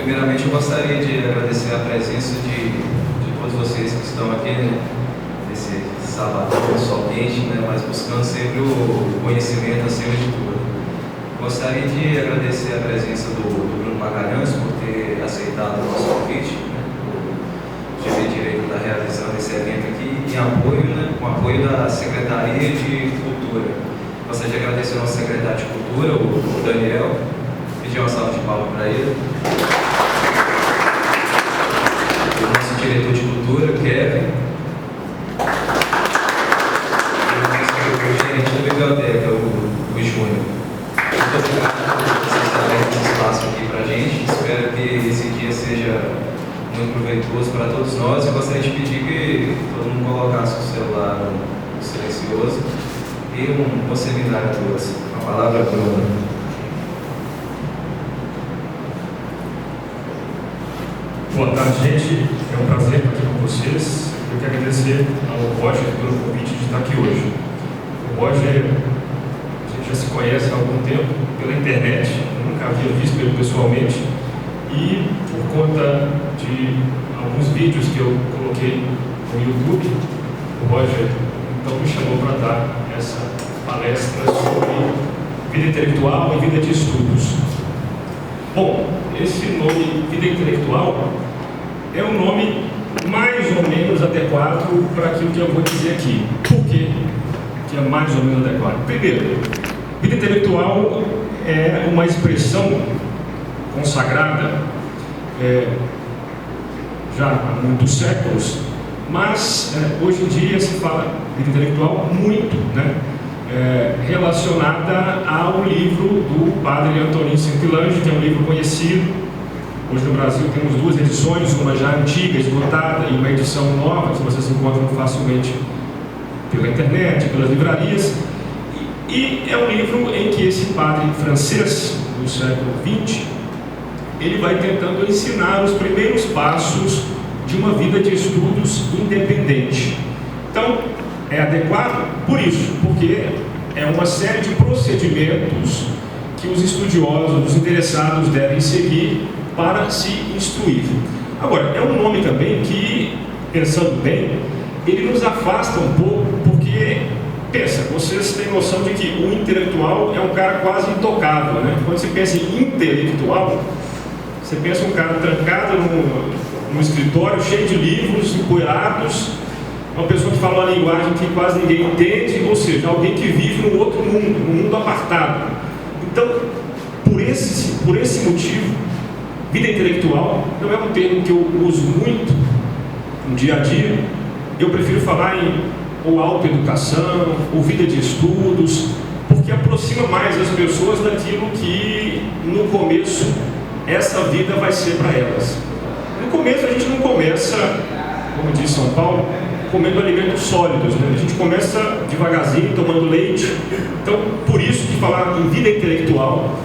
Primeiramente, eu gostaria de agradecer a presença de todos vocês que estão aqui, né, nesse sabadão, sol quente, né, mas buscando sempre o conhecimento acima de tudo. Gostaria de agradecer a presença do Bruno Magalhães por ter aceitado o nosso convite, né, por ter direito de estar realizando esse evento aqui em apoio, né, com apoio da Secretaria de Cultura. Gostaria de agradecer ao nosso secretário de Cultura, o Daniel, pedir uma salva de palmas para ele. O nosso diretor de Cultura, o Kevin. E o gerente da biblioteca, o Júnior. Muito obrigado por vocês estarem esse espaço aqui para a gente. Espero que esse dia seja muito proveitoso para todos nós. Eu gostaria de pedir que todo mundo colocasse o celular no silencioso e um bom seminário a todos. A palavra é Bruna. Boa tarde, gente. É um prazer estar aqui com vocês. Eu quero agradecer ao Roger pelo convite de estar aqui hoje. O Roger, a gente já se conhece há algum tempo pela internet, eu nunca havia visto ele pessoalmente, e por conta de alguns vídeos que eu coloquei no YouTube, o Roger então me chamou para dar essa palestra sobre vida intelectual e vida de estudos. Bom, esse nome vida intelectual é um nome mais ou menos adequado para aquilo que eu vou dizer aqui. Por quê que é mais ou menos adequado? Primeiro, vida intelectual é uma expressão consagrada já há muitos séculos, mas hoje em dia se fala vida intelectual muito, né? Relacionada ao livro do padre Antonin Saint-Lange, que é um livro conhecido. Hoje no Brasil temos duas edições, uma já antiga, esgotada, e uma edição nova, que vocês encontram facilmente pela internet, pelas livrarias. E é um livro em que esse padre francês, do século XX, ele vai tentando ensinar os primeiros passos de uma vida de estudos independente. Então, é adequado por isso, porque é uma série de procedimentos que os estudiosos, os interessados devem seguir para se instruir. Agora, é um nome também que, pensando bem, ele nos afasta um pouco, porque, pensa, vocês têm noção de que o intelectual é um cara quase intocável, né? Quando você pensa em intelectual, você pensa um cara trancado num escritório cheio de livros, empoeirados, uma pessoa que fala uma linguagem que quase ninguém entende, ou seja, alguém que vive num outro mundo, num mundo apartado. Então, por esse motivo, vida intelectual não é um termo que eu uso muito no dia a dia. Eu prefiro falar em ou autoeducação, ou vida de estudos, porque aproxima mais as pessoas daquilo que, no começo, essa vida vai ser para elas. No começo, a gente não começa, como diz São Paulo, comendo alimentos sólidos, né? A gente começa devagarzinho, tomando leite. Então, por isso que falar em vida intelectual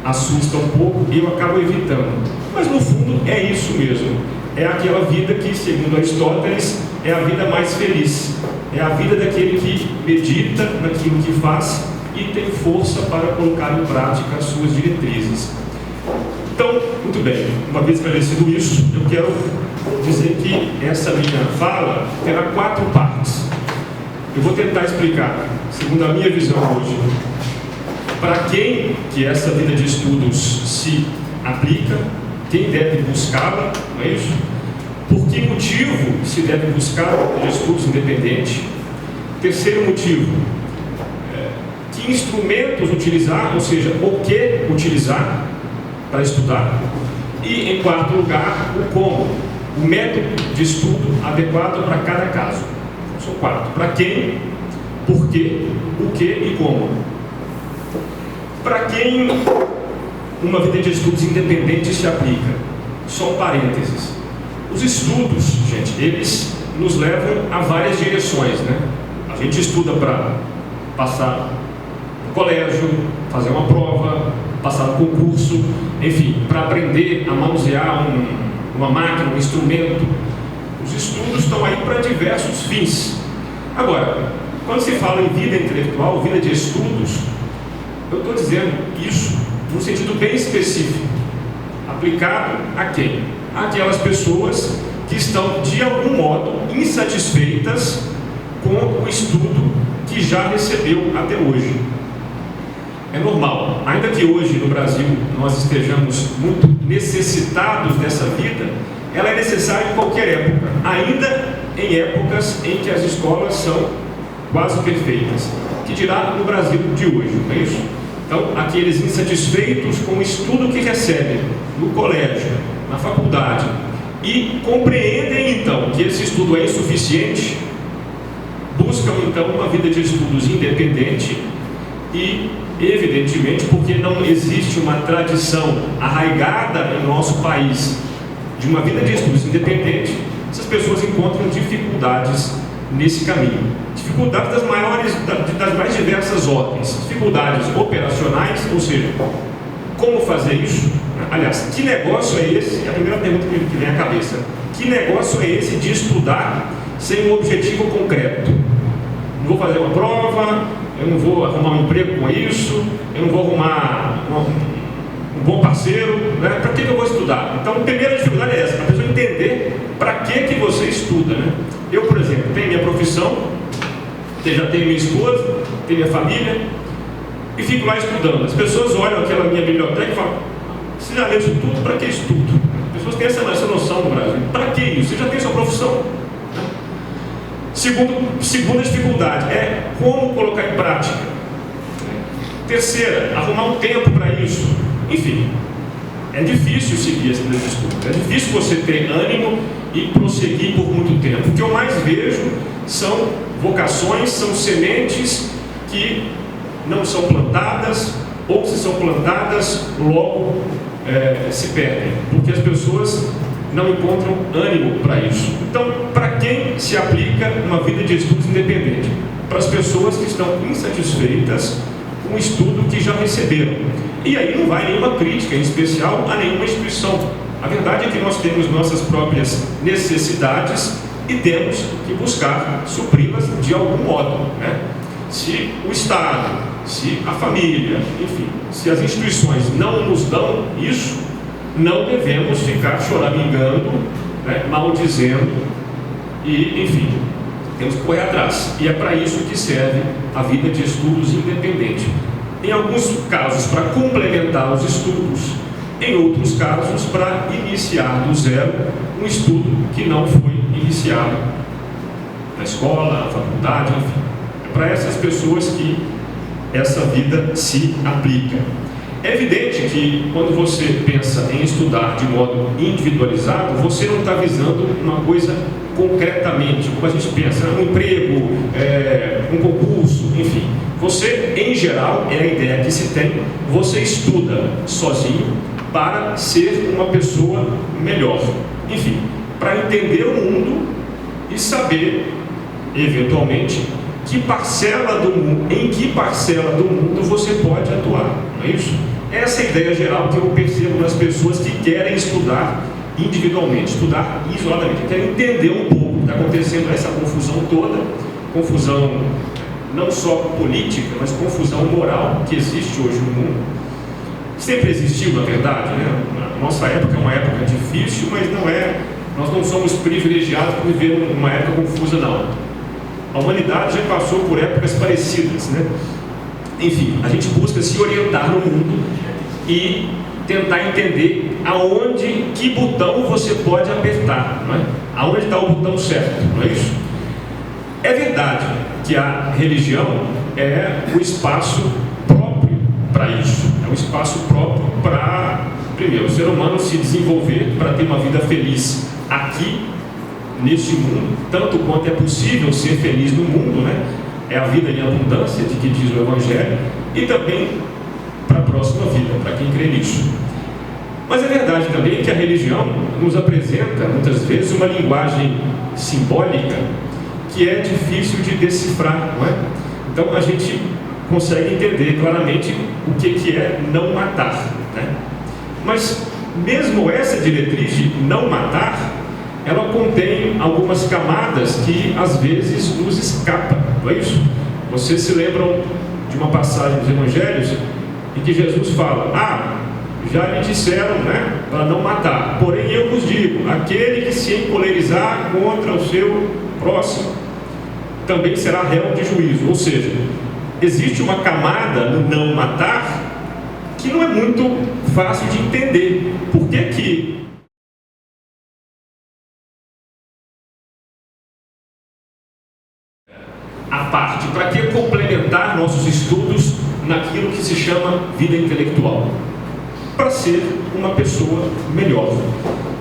assusta um pouco e eu acabo evitando. Mas, no fundo, é isso mesmo. É aquela vida que, segundo Aristóteles, é a vida mais feliz. É a vida daquele que medita naquilo que faz e tem força para colocar em prática as suas diretrizes. Então, muito bem, uma vez esclarecido isso, eu quero dizer que essa minha fala terá 4 partes. Eu vou tentar explicar, segundo a minha visão hoje, para quem que essa vida de estudos se aplica, quem deve buscá-la, não é isso? Por que motivo se deve buscar de estudos independente? Terceiro motivo, que instrumentos utilizar, ou seja, o que utilizar para estudar? E, em quarto lugar, o como, o método de estudo adequado para cada caso. São 4. Para quem, por quê, o que e como. Para quem uma vida de estudos independente se aplica? Só um parênteses. Os estudos, gente, eles nos levam a várias direções, né? A gente estuda para passar no colégio, fazer uma prova, passar no concurso, enfim, para aprender a manusear uma máquina, um instrumento. Os estudos estão aí para diversos fins. Agora, quando se fala em vida intelectual, vida de estudos, eu estou dizendo isso num sentido bem específico. A Aplicado a quem? Aquelas pessoas que estão, de algum modo, insatisfeitas com o estudo que já recebeu até hoje. É normal, ainda que hoje no Brasil nós estejamos muito necessitados dessa vida, ela é necessária em qualquer época, ainda em épocas em que as escolas são quase perfeitas, que dirá no Brasil de hoje, não é isso? Então, aqueles insatisfeitos com o estudo que recebem no colégio, na faculdade, e compreendem então que esse estudo é insuficiente, buscam então uma vida de estudos independente e, evidentemente, porque não existe uma tradição arraigada em nosso país de uma vida de estudos independente, essas pessoas encontram dificuldades nesse caminho. Dificuldades das mais diversas ordens. Dificuldades operacionais, ou seja, como fazer isso? Aliás, que negócio é esse? É a primeira pergunta que vem à cabeça. Que negócio é esse de estudar sem um objetivo concreto? Não vou fazer uma prova, eu não vou arrumar um emprego com isso, eu não vou arrumar um bom parceiro, né? Para que eu vou estudar? Então, a primeira dificuldade é essa, a pessoa entender para que você estuda, né? Eu, por exemplo, tenho minha profissão, já tenho minha esposa, tenho minha família, e fico lá estudando. As pessoas olham aquela minha biblioteca e falam: você já leu isso tudo? Para que estudo? As pessoas têm essa noção no Brasil. Para que isso? Você já tem sua profissão. Segunda dificuldade é como colocar em prática. Terceira, arrumar um tempo para isso. Enfim, é difícil seguir esse estudo. É difícil você ter ânimo e prosseguir por muito tempo. O que eu mais vejo são vocações, são sementes que não são plantadas, ou que se são plantadas, logo se perdem, porque as pessoas não encontram ânimo para isso. Então, para quem se aplica uma vida de estudos independente? Para as pessoas que estão insatisfeitas com o estudo que já receberam. E aí não vai nenhuma crítica, em especial, a nenhuma instituição. A verdade é que nós temos nossas próprias necessidades e temos que buscar supri-las de algum modo, né? Se o Estado, se a família, enfim, se as instituições não nos dão isso, não devemos ficar choramingando, né, maldizendo e, enfim, temos que correr atrás. E é para isso que serve a vida de estudos independente. Em alguns casos, para complementar os estudos, em outros casos, para iniciar do zero um estudo que não foi iniciado na escola, na faculdade, enfim. É para essas pessoas que essa vida se aplica. É evidente que quando você pensa em estudar de modo individualizado, você não está visando uma coisa concretamente, como a gente pensa, um emprego, um concurso, enfim. Você, em geral, é a ideia que se tem, você estuda sozinho para ser uma pessoa melhor. Enfim, para entender o mundo e saber, eventualmente, em que parcela do mundo você pode atuar, não é isso? Essa é a ideia geral que eu percebo nas pessoas que querem estudar individualmente, estudar isoladamente, querem entender um pouco o que está acontecendo, essa confusão toda, confusão não só política, mas confusão moral que existe hoje no mundo. Sempre existiu, na verdade, né? A nossa época é uma época difícil, mas nós não somos privilegiados por viver uma época confusa, não. A humanidade já passou por épocas parecidas, né? Enfim, a gente busca se orientar no mundo e tentar entender que botão você pode apertar, não é? Aonde está o botão certo, não é isso? É verdade que a religião é o espaço próprio para isso, é um espaço próprio para, primeiro, o ser humano se desenvolver para ter uma vida feliz aqui, neste mundo, tanto quanto é possível ser feliz no mundo, né? É a vida em abundância, de que diz o Evangelho, e também para a próxima vida, para quem crê nisso. Mas é verdade também que a religião nos apresenta, muitas vezes, uma linguagem simbólica que é difícil de decifrar, não é? Então a gente consegue entender claramente o que é não matar, né? Mas mesmo essa diretriz de não matar, ela contém algumas camadas que às vezes nos escapam, não é isso? Vocês se lembram de uma passagem dos Evangelhos em que Jesus fala: Já lhe disseram, né, para não matar. Porém, eu vos digo: aquele que se encolerizar contra o seu próximo também será réu de juízo. Ou seja, existe uma camada no não matar que não é muito fácil de entender. Por que que a parte, para que complementar nossos estudos naquilo que se chama vida intelectual? Para ser uma pessoa melhor.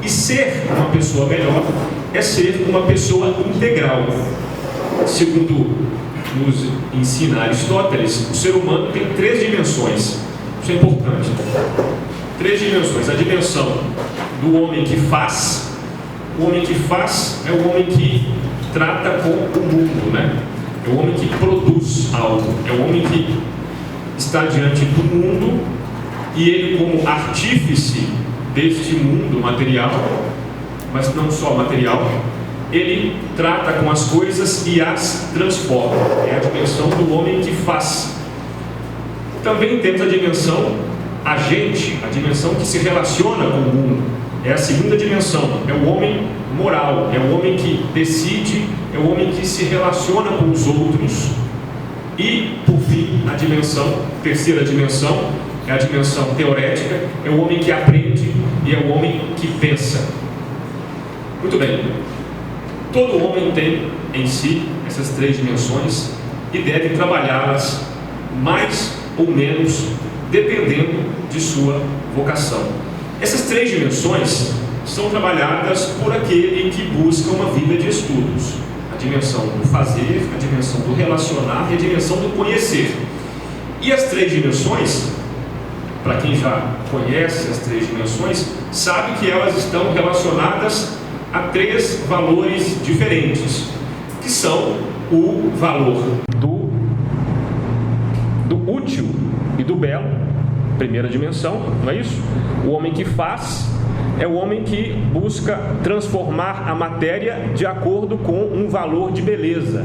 E ser uma pessoa melhor é ser uma pessoa integral. Segundo nos ensina Aristóteles, o ser humano tem 3 dimensões. Isso é importante. 3 dimensões. A dimensão do homem que faz. O homem que faz é o homem que trata com o mundo, né? É o homem que produz algo. É o homem que está diante do mundo e ele, como artífice deste mundo material, mas não só material, ele trata com as coisas e as transforma. É a dimensão do homem que faz. Também temos a dimensão agente, a dimensão que se relaciona com o mundo. É a segunda dimensão. É o homem moral, é o homem que decide, é o homem que se relaciona com os outros. E, por fim, a terceira dimensão, é a dimensão teorética, é o homem que aprende e é o homem que pensa. Muito bem. Todo homem tem em si essas 3 dimensões e deve trabalhá-las mais ou menos dependendo de sua vocação. Essas 3 dimensões são trabalhadas por aquele que busca uma vida de estudos. A dimensão do fazer, a dimensão do relacionar e a dimensão do conhecer. E as 3 dimensões, para quem já conhece as 3 dimensões, sabe que elas estão relacionadas a 3 valores diferentes, que são o valor do útil e do belo, primeira dimensão, não é isso? O homem que faz é o homem que busca transformar a matéria de acordo com um valor de beleza.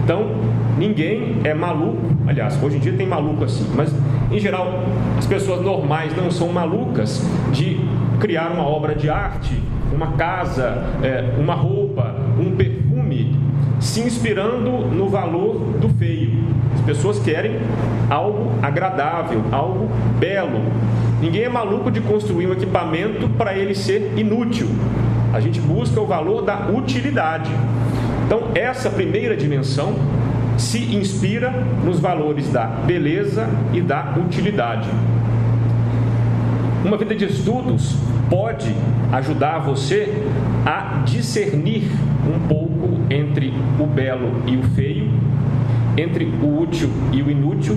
Então, ninguém é maluco, aliás, hoje em dia tem maluco assim, mas em geral as pessoas normais não são malucas de criar uma obra de arte, uma casa, uma roupa, um perfume, se inspirando no valor do feio. As pessoas querem algo agradável, algo belo. Ninguém é maluco de construir um equipamento para ele ser inútil. A gente busca o valor da utilidade. Então, essa primeira dimensão se inspira nos valores da beleza e da utilidade. Uma vida de estudos pode ajudar você a discernir um pouco entre o belo e o feio, entre o útil e o inútil.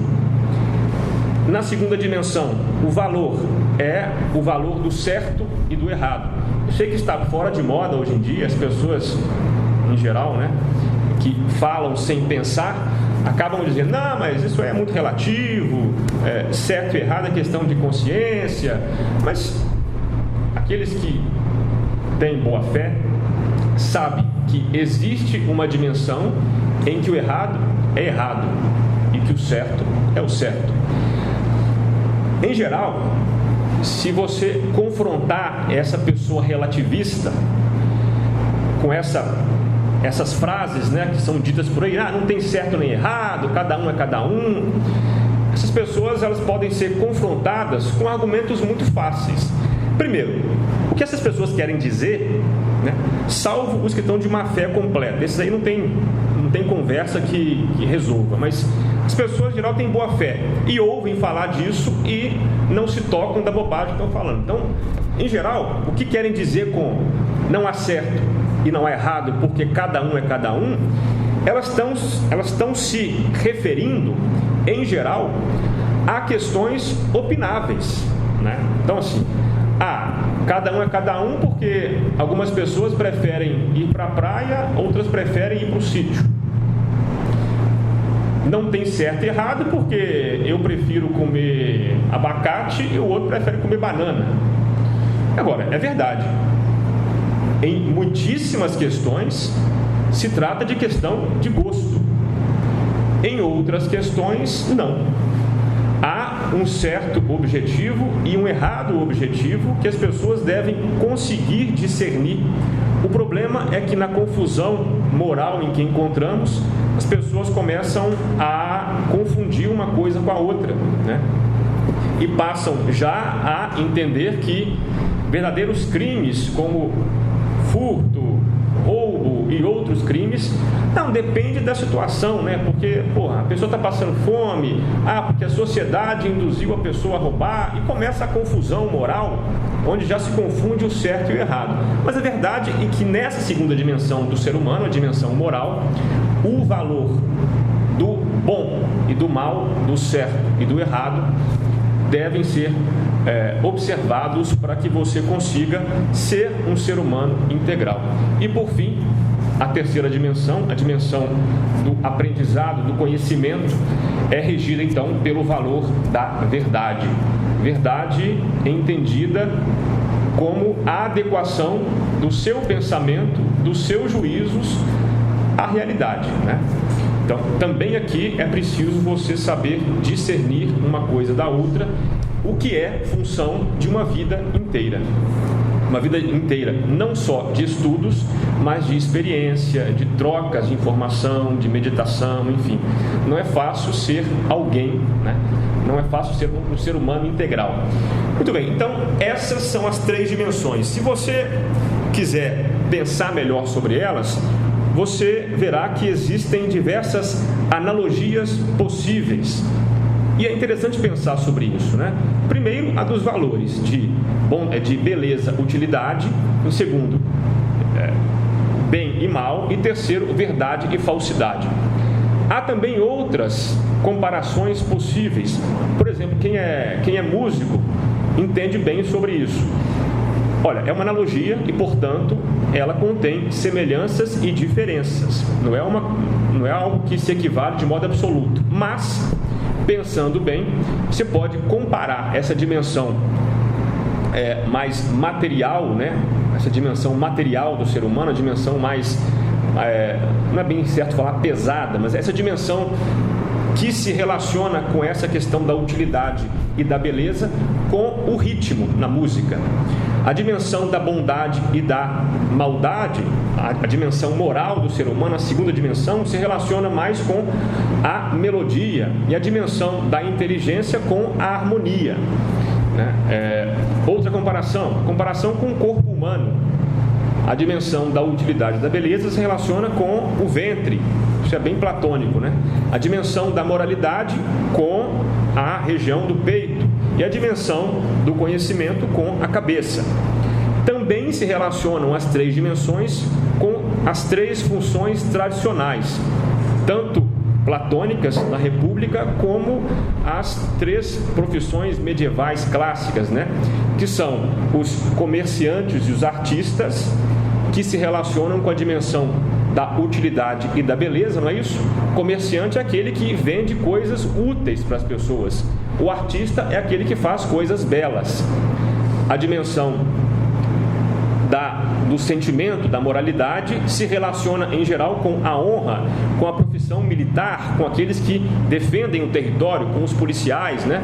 Na segunda dimensão, o valor é o valor do certo e do errado. Eu sei que está fora de moda hoje em dia, as pessoas, em geral, né, que falam sem pensar, acabam dizendo: não, mas isso é muito relativo, certo e errado é questão de consciência. Mas aqueles que têm boa fé sabem que existe uma dimensão em que o errado é errado e que o certo é o certo. Em geral, se você confrontar essa pessoa relativista com essas frases, né, que são ditas por aí: não tem certo nem errado, cada um é cada um. Essas pessoas, elas podem ser confrontadas com argumentos muito fáceis. Primeiro, o que essas pessoas querem dizer, né, salvo os que estão de má fé completa, esses aí não tem conversa que resolva, mas as pessoas em geral têm boa fé e ouvem falar disso e não se tocam da bobagem que estão falando. Então, em geral, o que querem dizer com não há certo e não há errado porque cada um é cada um, elas estão se referindo, em geral, a questões opináveis, né? Então, assim, cada um é cada um porque algumas pessoas preferem ir para a praia, outras preferem ir para o sítio. Não tem certo e errado porque eu prefiro comer abacate e o outro prefere comer banana. Agora, é verdade, em muitíssimas questões se trata de questão de gosto. Em outras questões, não. Há um certo objetivo e um errado objetivo que as pessoas devem conseguir discernir. O problema é que na confusão moral em que encontramos, as pessoas começam a confundir uma coisa com a outra, né? E passam já a entender que verdadeiros crimes como furto, roubo e outros crimes, não, depende da situação, né? Porque, a pessoa está passando fome, porque a sociedade induziu a pessoa a roubar, e começa a confusão moral, onde já se confunde o certo e o errado. Mas a verdade é que nessa segunda dimensão do ser humano, a dimensão moral, o valor do bom e do mal, do certo e do errado, devem ser observados para que você consiga ser um ser humano integral. E por fim, a terceira dimensão, a dimensão do aprendizado, do conhecimento, é regida então pelo valor da verdade. Verdade entendida como a adequação do seu pensamento, dos seus juízos à realidade, né? Então, também aqui é preciso você saber discernir uma coisa da outra, o que é função de uma vida inteira. Uma vida inteira, não só de estudos, mas de experiência, de trocas de informação, de meditação, enfim. Não é fácil ser alguém, né? Não é fácil ser um ser humano integral. Muito bem, então essas são as três dimensões. Se você quiser pensar melhor sobre elas, você verá que existem diversas analogias possíveis. E é interessante pensar sobre isso, né? Primeiro, a dos valores de beleza, utilidade. Em segundo, bem e mal. E terceiro, verdade e falsidade. Há também outras comparações possíveis. Por exemplo, quem é músico entende bem sobre isso. Olha, é uma analogia e, portanto, ela contém semelhanças e diferenças. Não é algo que se equivale de modo absoluto. Mas, pensando bem, você pode comparar essa dimensão mais material, né? Essa dimensão material do ser humano, a dimensão mais, não é bem certo falar pesada, mas essa dimensão que se relaciona com essa questão da utilidade e da beleza com o ritmo na música. A dimensão da bondade e da maldade, a dimensão moral do ser humano, a segunda dimensão, se relaciona mais com a melodia, e a dimensão da inteligência com a harmonia, né? Outra comparação com o corpo humano. A dimensão da utilidade e da beleza se relaciona com o ventre. Isso é bem platônico, né? A dimensão da moralidade com a região do peito. E a dimensão do conhecimento com a cabeça. Também se relacionam as três dimensões com as três funções tradicionais, tanto platônicas na República, como as três profissões medievais clássicas, né? Que são os comerciantes e os artistas, que se relacionam com a dimensão da utilidade e da beleza, não é isso? O comerciante é aquele que vende coisas úteis para as pessoas. O artista é aquele que faz coisas belas. A dimensão do sentimento, da moralidade, se relaciona em geral com a honra, com a profissão militar, com aqueles que defendem o território, com os policiais, né?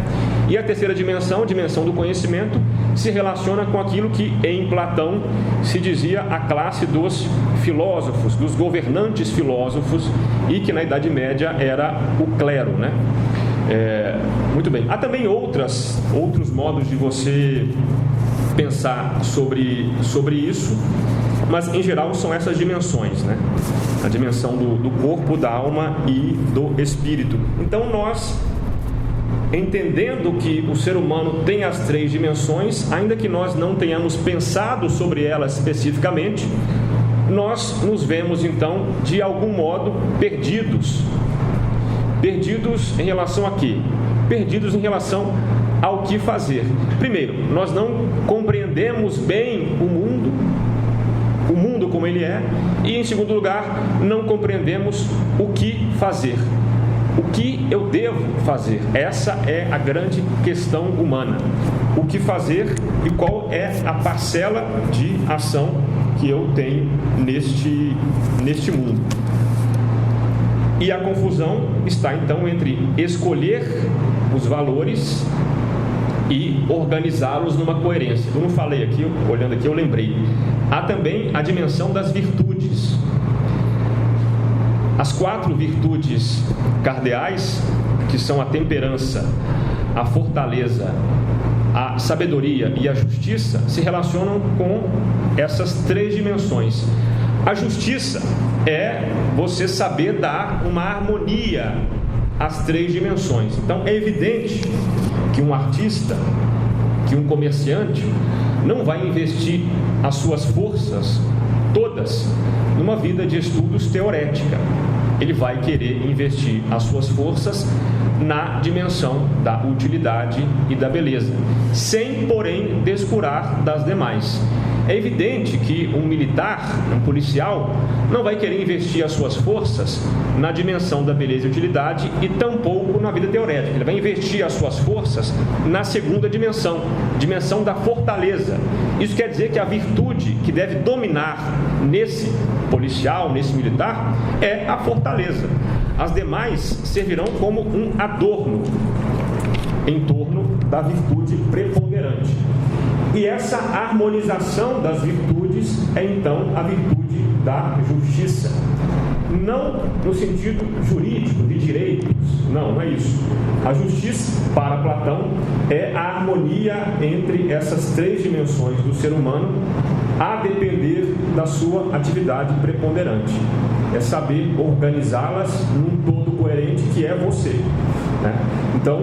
E a terceira dimensão, a dimensão do conhecimento, se relaciona com aquilo que em Platão se dizia a classe dos filósofos, dos governantes filósofos, e que na Idade Média era o clero, né? Muito bem. Há também outros modos de você pensar sobre isso, mas em geral são essas dimensões, né? A dimensão do corpo, da alma e do espírito. Então nós, entendendo que o ser humano tem as três dimensões, ainda que nós não tenhamos pensado sobre elas especificamente, nós nos vemos então de algum modo perdidos. Perdidos em relação a quê? Perdidos em relação ao que fazer. Primeiro, nós não compreendemos bem o mundo como ele é, e em segundo lugar, não compreendemos o que fazer. O que eu devo fazer? Essa é a grande questão humana. O que fazer e qual é a parcela de ação que eu tenho neste mundo. E a confusão está então entre escolher os valores e organizá-los numa coerência. Eu não falei aqui, olhando aqui eu lembrei. Há também a dimensão das virtudes. As 4 virtudes cardeais, que são a temperança, a fortaleza, a sabedoria e a justiça, se relacionam com essas 3 dimensões. A justiça é você saber dar uma harmonia às 3 dimensões. Então é evidente que um artista, que um comerciante, não vai investir as suas forças todas numa vida de estudos teorética. Ele vai querer investir as suas forças na dimensão da utilidade e da beleza, sem, porém, descurar das demais. É evidente que um militar, um policial, não vai querer investir as suas forças na dimensão da beleza e utilidade e tampouco na vida teorética. Ele vai investir as suas forças na segunda dimensão, dimensão da fortaleza. Isso quer dizer que a virtude que deve dominar nesse policial, nesse militar, é a fortaleza. As demais servirão como um adorno em torno da virtude preponderante. E essa harmonização das virtudes é então a virtude da justiça. Não no sentido jurídico, de direitos, não é isso. A justiça, para Platão, é a harmonia entre essas 3 dimensões do ser humano, a depender da sua atividade preponderante. É saber organizá-las num todo coerente que é você, né? Então,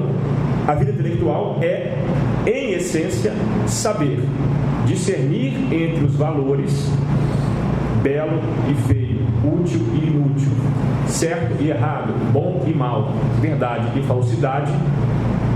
a vida intelectual é, em essência, saber discernir entre os valores belo e feio, útil e inútil, certo e errado, bom e mal, verdade e falsidade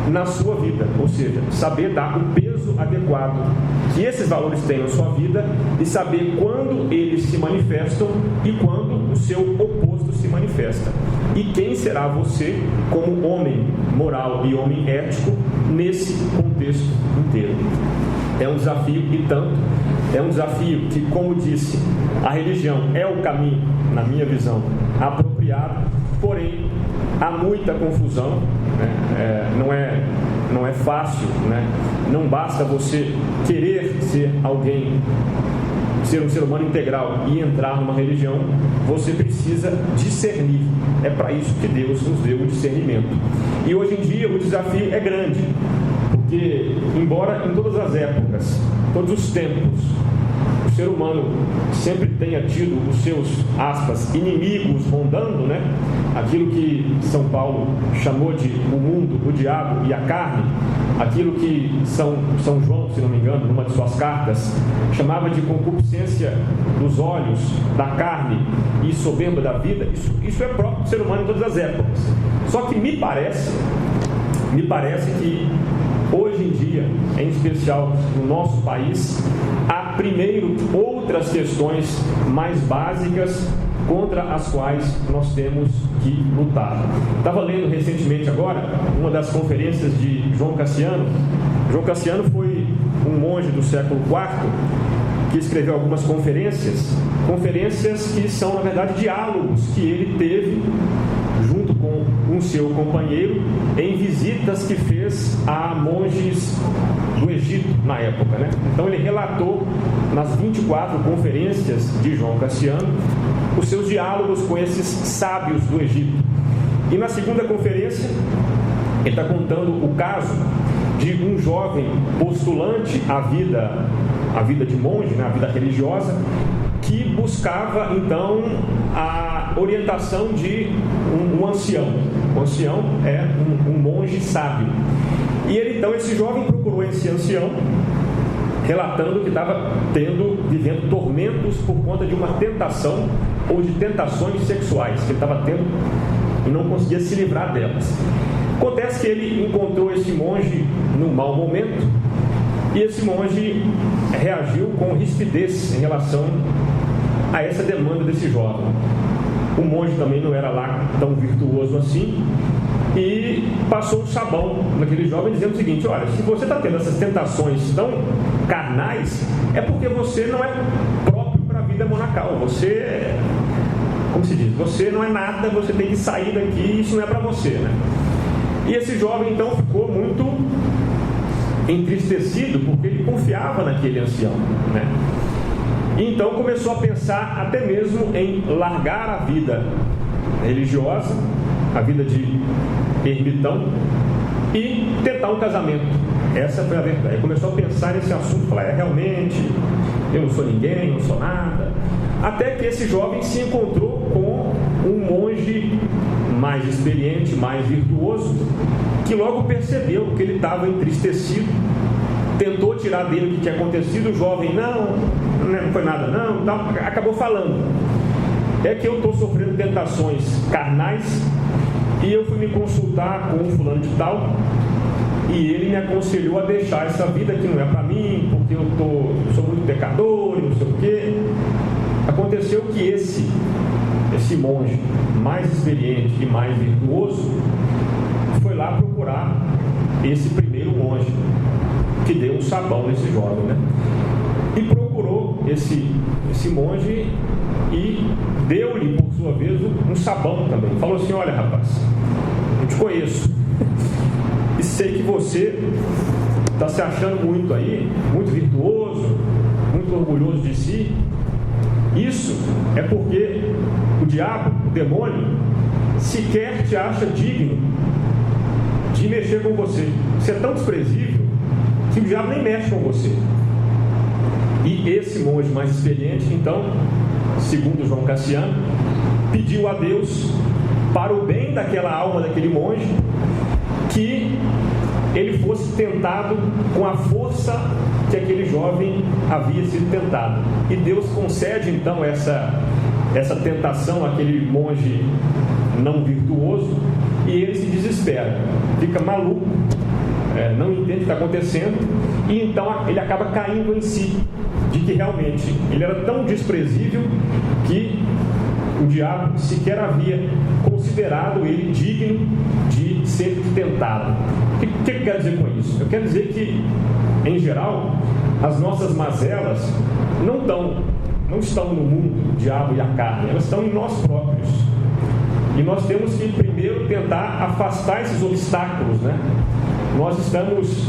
na sua vida, ou seja, saber dar o peso adequado que esses valores têm na sua vida e saber quando eles se manifestam e quando o seu oposto se manifesta. E quem será você como homem moral e homem ético nesse contexto inteiro? É um desafio e tanto. É um desafio que, como disse, a religião é o caminho, na minha visão, apropriado, porém há muita confusão, né? Não é fácil, né? Não basta você querer ser alguém, ser um ser humano integral e entrar numa religião, você precisa discernir. É para isso que Deus nos deu o discernimento. E hoje em dia o desafio é grande, porque embora em todas as épocas, todos os tempos, o ser humano sempre tenha tido os seus, aspas, inimigos rondando, né? Aquilo que São Paulo chamou de o mundo, o diabo e a carne, aquilo que São João, se não me engano, numa de suas cartas, chamava de concupiscência dos olhos, da carne e soberba da vida, isso é próprio do ser humano em todas as épocas. Só que me parece que hoje em dia, em especial no nosso país, há primeiro outras questões mais básicas contra as quais nós temos que lutar. Estava lendo recentemente agora uma das conferências de João Cassiano. João Cassiano foi um monge do século IV que escreveu algumas conferências que são, na verdade, diálogos que ele teve junto com um seu companheiro em visitas que fez a monges do Egito na época, né? Então ele relatou nas 24 conferências de João Cassiano os seus diálogos com esses sábios do Egito. E na segunda conferência ele está contando o caso de um jovem postulante à vida de monge, né, à vida religiosa, que buscava então a orientação de um ancião. O ancião é um monge sábio. E ele, então, esse jovem procurou esse ancião, relatando que estava vivendo tormentos por conta de uma tentação ou de tentações sexuais que ele estava tendo e não conseguia se livrar delas. Acontece que ele encontrou esse monge num mau momento e esse monge reagiu com rispidez em relação a essa demanda desse jovem. O monge também não era lá tão virtuoso assim e passou o sabão naquele jovem dizendo o seguinte: olha, se você está tendo essas tentações tão carnais, é porque você não é próprio para a vida monacal. Você, como se diz, você não é nada, você tem que sair daqui, isso não é para você, né? E esse jovem então ficou muito entristecido, porque ele confiava naquele ancião, né? E então começou a pensar até mesmo em largar a vida religiosa, a vida de ermitão, e tentar um casamento. Essa foi a verdade. Ele começou a pensar nesse assunto, falar, realmente, eu não sou ninguém, não sou nada. Até que esse jovem se encontrou com um monge mais experiente, mais virtuoso, que logo percebeu que ele estava entristecido, tentou tirar dele o que tinha acontecido. O jovem, não foi nada não, tal, acabou falando, é que eu estou sofrendo tentações carnais, e eu fui me consultar com um fulano de tal, e ele me aconselhou a deixar essa vida que não é para mim, porque eu sou muito pecador e não sei o quê. Aconteceu que esse monge mais experiente e mais virtuoso foi lá procurar esse primeiro monge, que deu um sabão nesse jovem, né? E procurou esse monge e deu-lhe, por sua vez, um sabão também. Falou assim, olha rapaz, eu te conheço e sei que você está se achando muito aí, muito virtuoso, muito orgulhoso de si. Isso é porque o diabo, o demônio, sequer te acha digno de mexer com você. Você é tão desprezível que o diabo nem mexe com você. E esse monge mais experiente, então, segundo João Cassiano, pediu a Deus, para o bem daquela alma daquele monge, que ele fosse tentado com a força que aquele jovem havia sido tentado. E Deus concede então essa tentação àquele monge não virtuoso, e ele se desespera, fica maluco, não entende o que está acontecendo, e então ele acaba caindo em si, de que realmente ele era tão desprezível que o diabo sequer havia considerado ele digno de ser tentado. O que eu quero dizer com isso? Eu quero dizer que, em geral, as nossas mazelas não estão no mundo, o diabo e a carne, elas estão em nós próprios. E nós temos que primeiro tentar afastar esses obstáculos, né? Nós estamos...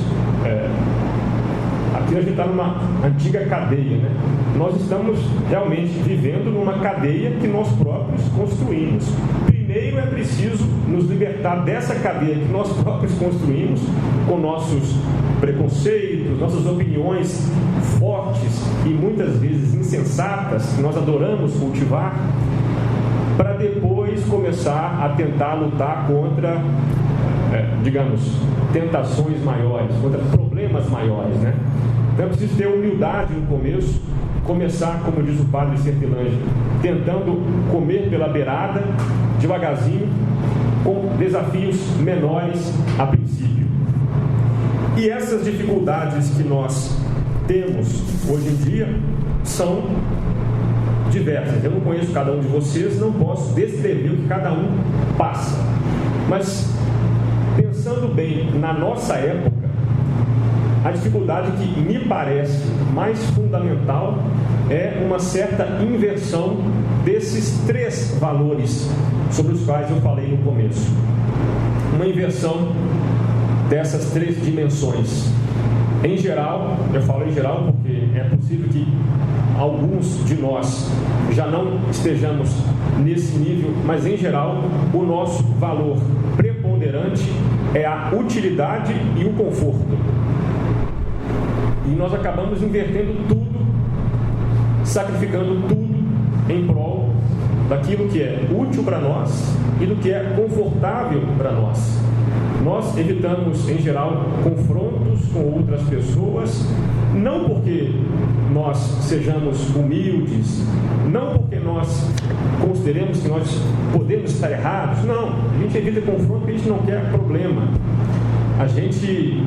aqui a gente está numa antiga cadeia, né? Nós estamos realmente vivendo numa cadeia que nós próprios construímos. Primeiro é preciso nos libertar dessa cadeia que nós próprios construímos, com nossos preconceitos, nossas opiniões fortes e muitas vezes insensatas, que nós adoramos cultivar, para depois começar a tentar lutar contra, tentações maiores, contra problemas maiores, né? Então é preciso ter humildade no começo, começar, como diz o padre Sertilângia, tentando comer pela beirada, devagarzinho, com desafios menores a princípio. E essas dificuldades que nós temos hoje em dia são diversas. Eu não conheço cada um de vocês, não posso descrever o que cada um passa. Mas, pensando bem na nossa época, a dificuldade que me parece mais fundamental é uma certa inversão desses 3 valores sobre os quais eu falei no começo. Uma inversão dessas 3 dimensões. Em geral, eu falo em geral porque é possível que alguns de nós já não estejamos nesse nível, mas em geral o nosso valor preponderante é a utilidade e o conforto. E nós acabamos invertendo tudo, sacrificando tudo em prol daquilo que é útil para nós e do que é confortável para nós. Nós evitamos, em geral, confrontos com outras pessoas, não porque nós sejamos humildes, não porque nós consideremos que nós podemos estar errados, não. A gente evita confronto porque a gente não quer problema. A gente,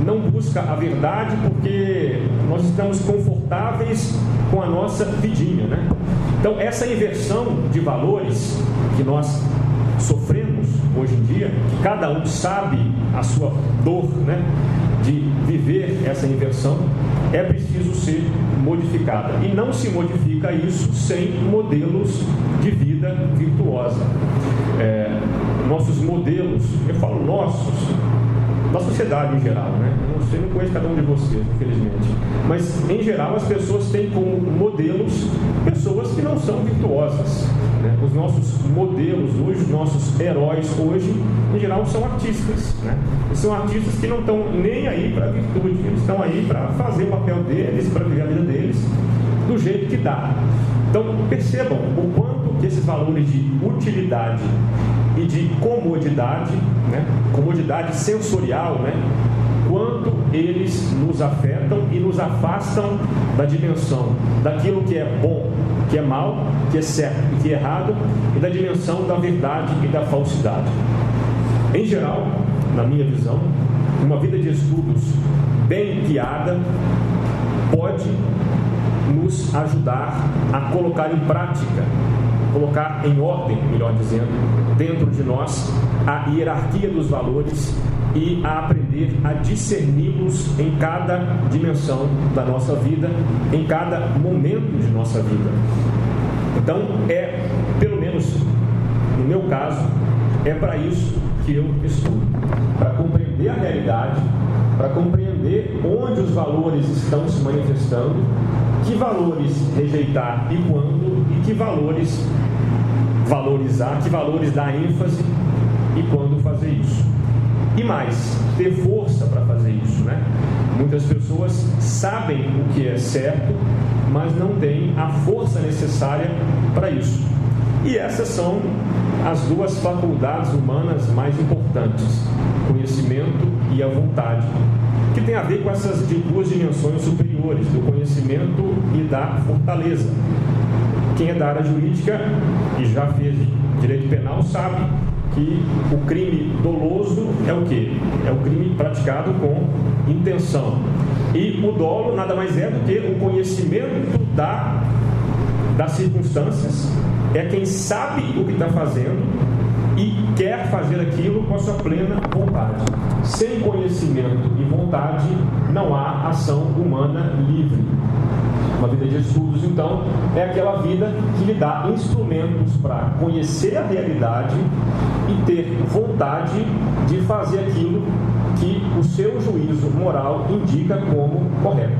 não busca a verdade porque nós estamos confortáveis com a nossa vidinha, né? Então, essa inversão de valores que nós sofremos hoje em dia, que cada um sabe a sua dor, né, de viver essa inversão, é preciso ser modificada. E não se modifica isso sem modelos de vida virtuosa. Nossos modelos, eu falo nossos, da sociedade em geral, né? Eu não conheço cada um de vocês, infelizmente. Mas, em geral, as pessoas têm como modelos pessoas que não são virtuosas, né? Os nossos modelos hoje, os nossos heróis hoje, em geral, são artistas, né? São artistas que não estão nem aí para a virtude, eles estão aí para fazer o papel deles, para viver a vida deles do jeito que dá. Então, percebam o quanto que esses valores de utilidade e de comodidade, né, comodidade sensorial, né, quanto eles nos afetam e nos afastam da dimensão daquilo que é bom, que é mal, que é certo e que é errado, e da dimensão da verdade e da falsidade. Em geral, na minha visão, uma vida de estudos bem guiada pode nos ajudar a colocar em prática, colocar em ordem, melhor dizendo, dentro de nós, a hierarquia dos valores e a aprender a discerni-los em cada dimensão da nossa vida, em cada momento de nossa vida. Então, pelo menos no meu caso, é para isso que eu estudo, para compreender a realidade, para compreender onde os valores estão se manifestando, que valores rejeitar e quando, e que valores valorizar, que valores dar ênfase e quando fazer isso. E mais, ter força para fazer isso, né? Muitas pessoas sabem o que é certo, mas não têm a força necessária para isso. E essas são as duas faculdades humanas mais importantes, conhecimento e a vontade, que tem a ver com essas duas dimensões superiores, do conhecimento e da fortaleza. Quem é da área jurídica e já fez direito penal sabe que o crime doloso é o quê? É o crime praticado com intenção. E o dolo nada mais é do que o conhecimento das circunstâncias, é quem sabe o que está fazendo e quer fazer aquilo com a sua plena vontade. Sem conhecimento e vontade não há ação humana livre. Uma vida de estudos, então, é aquela vida que lhe dá instrumentos para conhecer a realidade e ter vontade de fazer aquilo que o seu juízo moral indica como correto.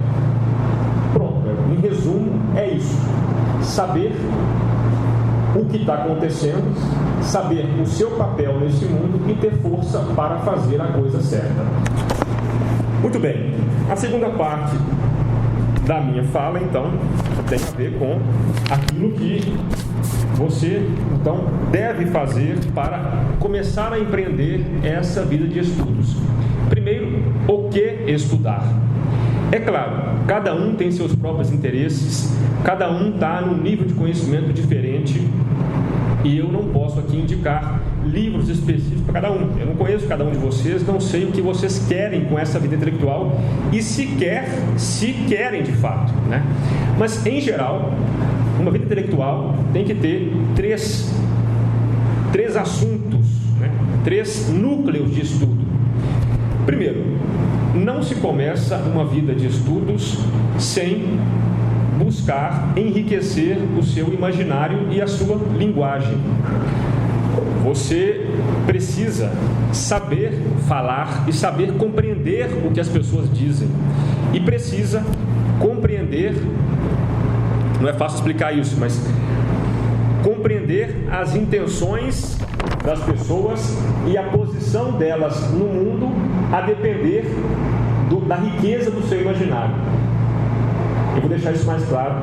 Pronto, em resumo, é isso. Saber o que está acontecendo, saber o seu papel nesse mundo e ter força para fazer a coisa certa. Muito bem, a segunda parte da minha fala, então, tem a ver com aquilo que você, então, deve fazer para começar a empreender essa vida de estudos. Primeiro, o que estudar? É claro, cada um tem seus próprios interesses, cada um está num nível de conhecimento diferente e eu não posso aqui indicar livros específicos para cada um. Eu não conheço cada um de vocês, não sei o que vocês querem com essa vida intelectual e se querem de fato, né? Mas, em geral, uma vida intelectual tem que ter três assuntos, né? 3 núcleos de estudo. Primeiro, não se começa uma vida de estudos sem buscar enriquecer o seu imaginário e a sua linguagem. Você precisa saber falar e saber compreender o que as pessoas dizem. E precisa compreender, não é fácil explicar isso, mas compreender as intenções das pessoas e a posição delas no mundo a depender da riqueza do seu imaginário. Eu vou deixar isso mais claro,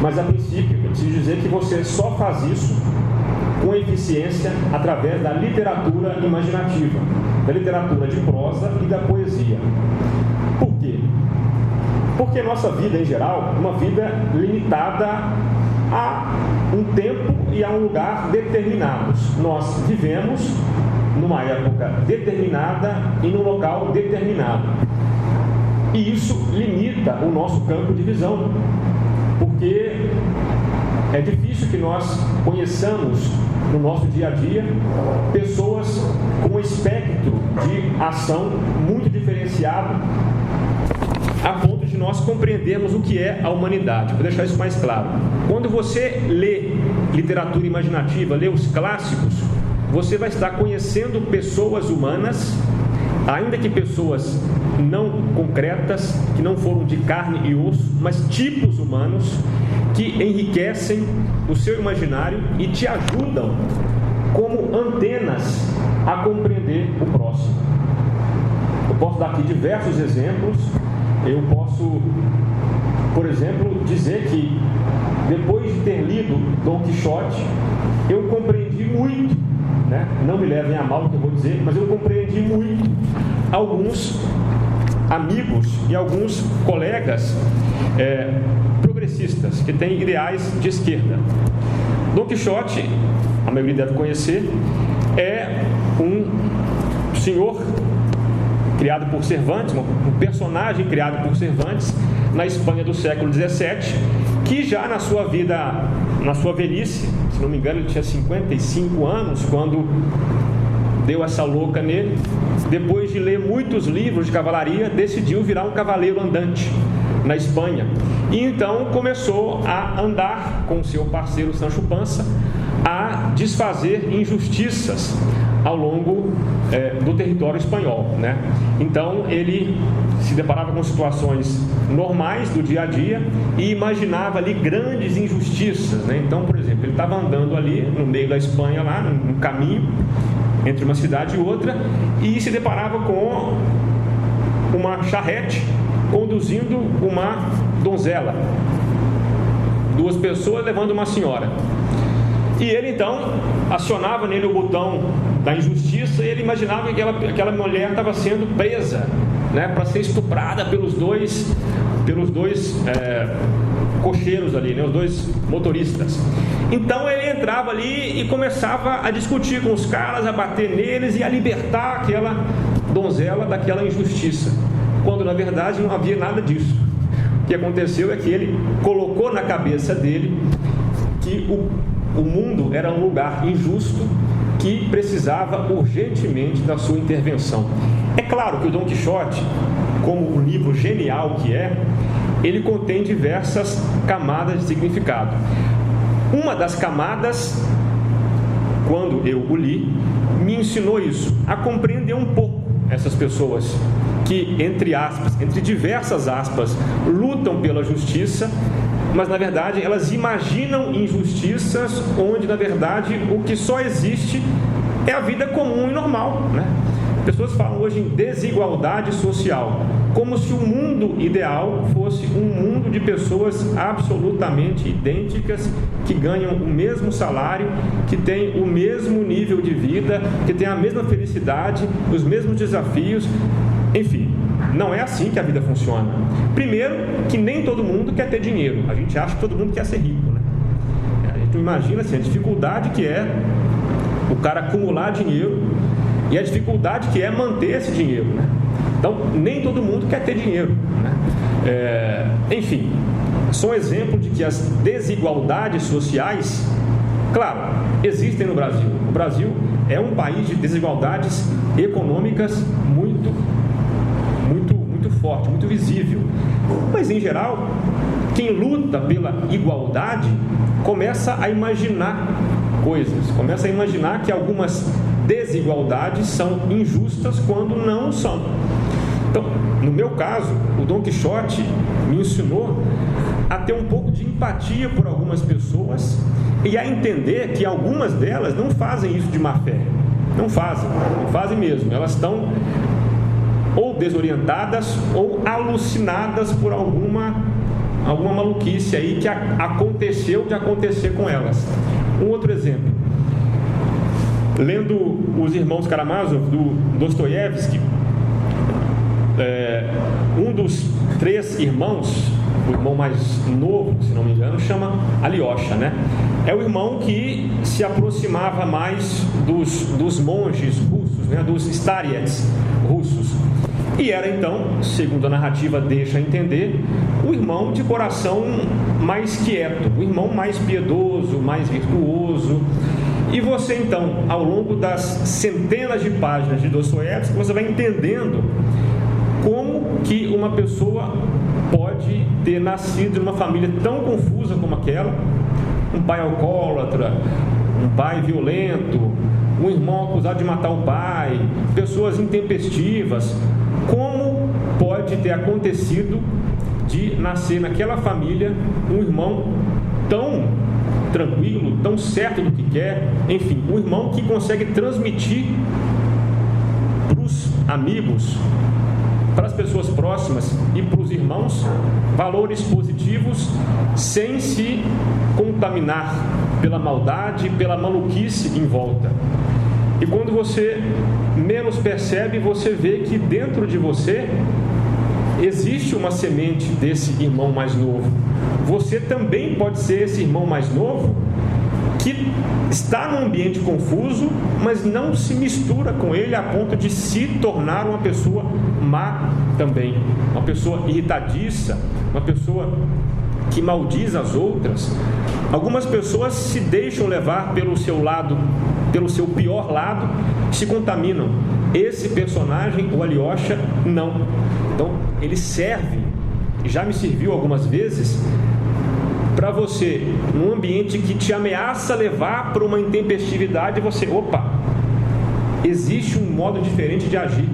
mas a princípio eu preciso dizer que você só faz isso com eficiência através da literatura imaginativa, da literatura de prosa e da poesia. Por quê? Porque nossa vida, em geral, é uma vida limitada a um tempo e a um lugar determinados. Nós vivemos numa época determinada e num local determinado. E isso limita o nosso campo de visão, porque é difícil que nós conheçamos no nosso dia a dia pessoas com um espectro de ação muito diferenciado, a ponto de nós compreendermos o que é a humanidade. Vou deixar isso mais claro. Quando você lê literatura imaginativa, lê os clássicos, você vai estar conhecendo pessoas humanas, ainda que pessoas não concretas, que não foram de carne e osso, mas tipos humanos que enriquecem o seu imaginário e te ajudam como antenas a compreender o próximo. Eu posso dar aqui diversos exemplos. Eu posso, por exemplo, dizer que depois de ter lido Dom Quixote, eu compreendi muito, né? Não me levem a mal o que eu vou dizer, mas eu compreendi muito alguns amigos e alguns colegas progressistas que têm ideais de esquerda. Dom Quixote, a maioria deve conhecer, é um senhor criado por Cervantes, um personagem criado por Cervantes na Espanha do século XVII, que já na sua vida, na sua velhice, se não me engano ele tinha 55 anos quando deu essa louca nele, depois de ler muitos livros de cavalaria, decidiu virar um cavaleiro andante na Espanha, e então começou a andar com seu parceiro Sancho Panza a desfazer injustiças ao longo do território espanhol, né? Então ele se deparava com situações normais do dia a dia e imaginava ali grandes injustiças, né? Então, por exemplo, ele estava andando ali no meio da Espanha, lá no caminho entre uma cidade e outra, e se deparava com uma charrete conduzindo uma donzela, duas pessoas levando uma senhora. E ele então acionava nele o botão da injustiça e ele imaginava que aquela mulher estava sendo presa, né, para ser estuprada pelos dois cocheiros ali, né, os dois motoristas. Então ele entrava ali e começava a discutir com os caras, a bater neles e a libertar aquela donzela daquela injustiça, quando na verdade não havia nada disso. O que aconteceu é que ele colocou na cabeça dele que o mundo era um lugar injusto que precisava urgentemente da sua intervenção. É claro que o Dom Quixote, como um livro genial que é, ele contém diversas camadas de significado. Uma das camadas, quando eu o li, me ensinou isso, a compreender um pouco essas pessoas que, entre aspas, entre diversas aspas, lutam pela justiça, mas na verdade elas imaginam injustiças onde na verdade o que só existe é a vida comum e normal, né? Pessoas falam hoje em desigualdade social, como se o mundo ideal fosse um mundo de pessoas absolutamente idênticas, que ganham o mesmo salário, que têm o mesmo nível de vida, que têm a mesma felicidade, os mesmos desafios. Enfim, não é assim que a vida funciona. Primeiro, que nem todo mundo quer ter dinheiro. A gente acha que todo mundo quer ser rico, né? A gente imagina assim, a dificuldade que é o cara acumular dinheiro e a dificuldade que é manter esse dinheiro, né? Então, nem todo mundo quer ter dinheiro, né? Enfim, são exemplos de que as desigualdades sociais, claro, existem no Brasil. O Brasil é um país de desigualdades econômicas muito forte, muito visível. Mas, em geral, quem luta pela igualdade começa a imaginar coisas, começa a imaginar que algumas desigualdades são injustas quando não são. Então, no meu caso, o Dom Quixote me ensinou a ter um pouco de empatia por algumas pessoas e a entender que algumas delas não fazem isso de má fé. Não fazem mesmo. Elas estão ou desorientadas ou alucinadas por alguma maluquice aí que aconteceu de acontecer com elas. Um outro exemplo. Lendo Os Irmãos Karamazov, do Dostoiévski, um dos três irmãos, o irmão mais novo, se não me engano, chama Alyosha, né? É o irmão que se aproximava mais dos monges russos, né? Dos Stariets, russos. E era então, segundo a narrativa deixa entender, o irmão de coração mais quieto, o irmão mais piedoso, mais virtuoso. E você então, ao longo das centenas de páginas de Dostoiévski, você vai entendendo como que uma pessoa pode ter nascido numa família tão confusa como aquela, um pai alcoólatra, um pai violento, um irmão acusado de matar o pai, pessoas intempestivas. Como pode ter acontecido de nascer naquela família um irmão tão tranquilo, tão certo do que quer, enfim, um irmão que consegue transmitir para os amigos, para as pessoas próximas e para os irmãos valores positivos sem se contaminar pela maldade, pela maluquice em volta. E quando você menos percebe, você vê que dentro de você existe uma semente desse irmão mais novo. Você também pode ser esse irmão mais novo que está num ambiente confuso, mas não se mistura com ele a ponto de se tornar uma pessoa má também, uma pessoa irritadiça, uma pessoa que maldiz as outras. Algumas pessoas se deixam levar pelo seu lado, pelo seu pior lado, se contaminam. Esse personagem, o Alyosha, não. Então, ele serve, já me serviu algumas vezes, para você, num ambiente que te ameaça levar para uma intempestividade, você, opa, existe um modo diferente de agir.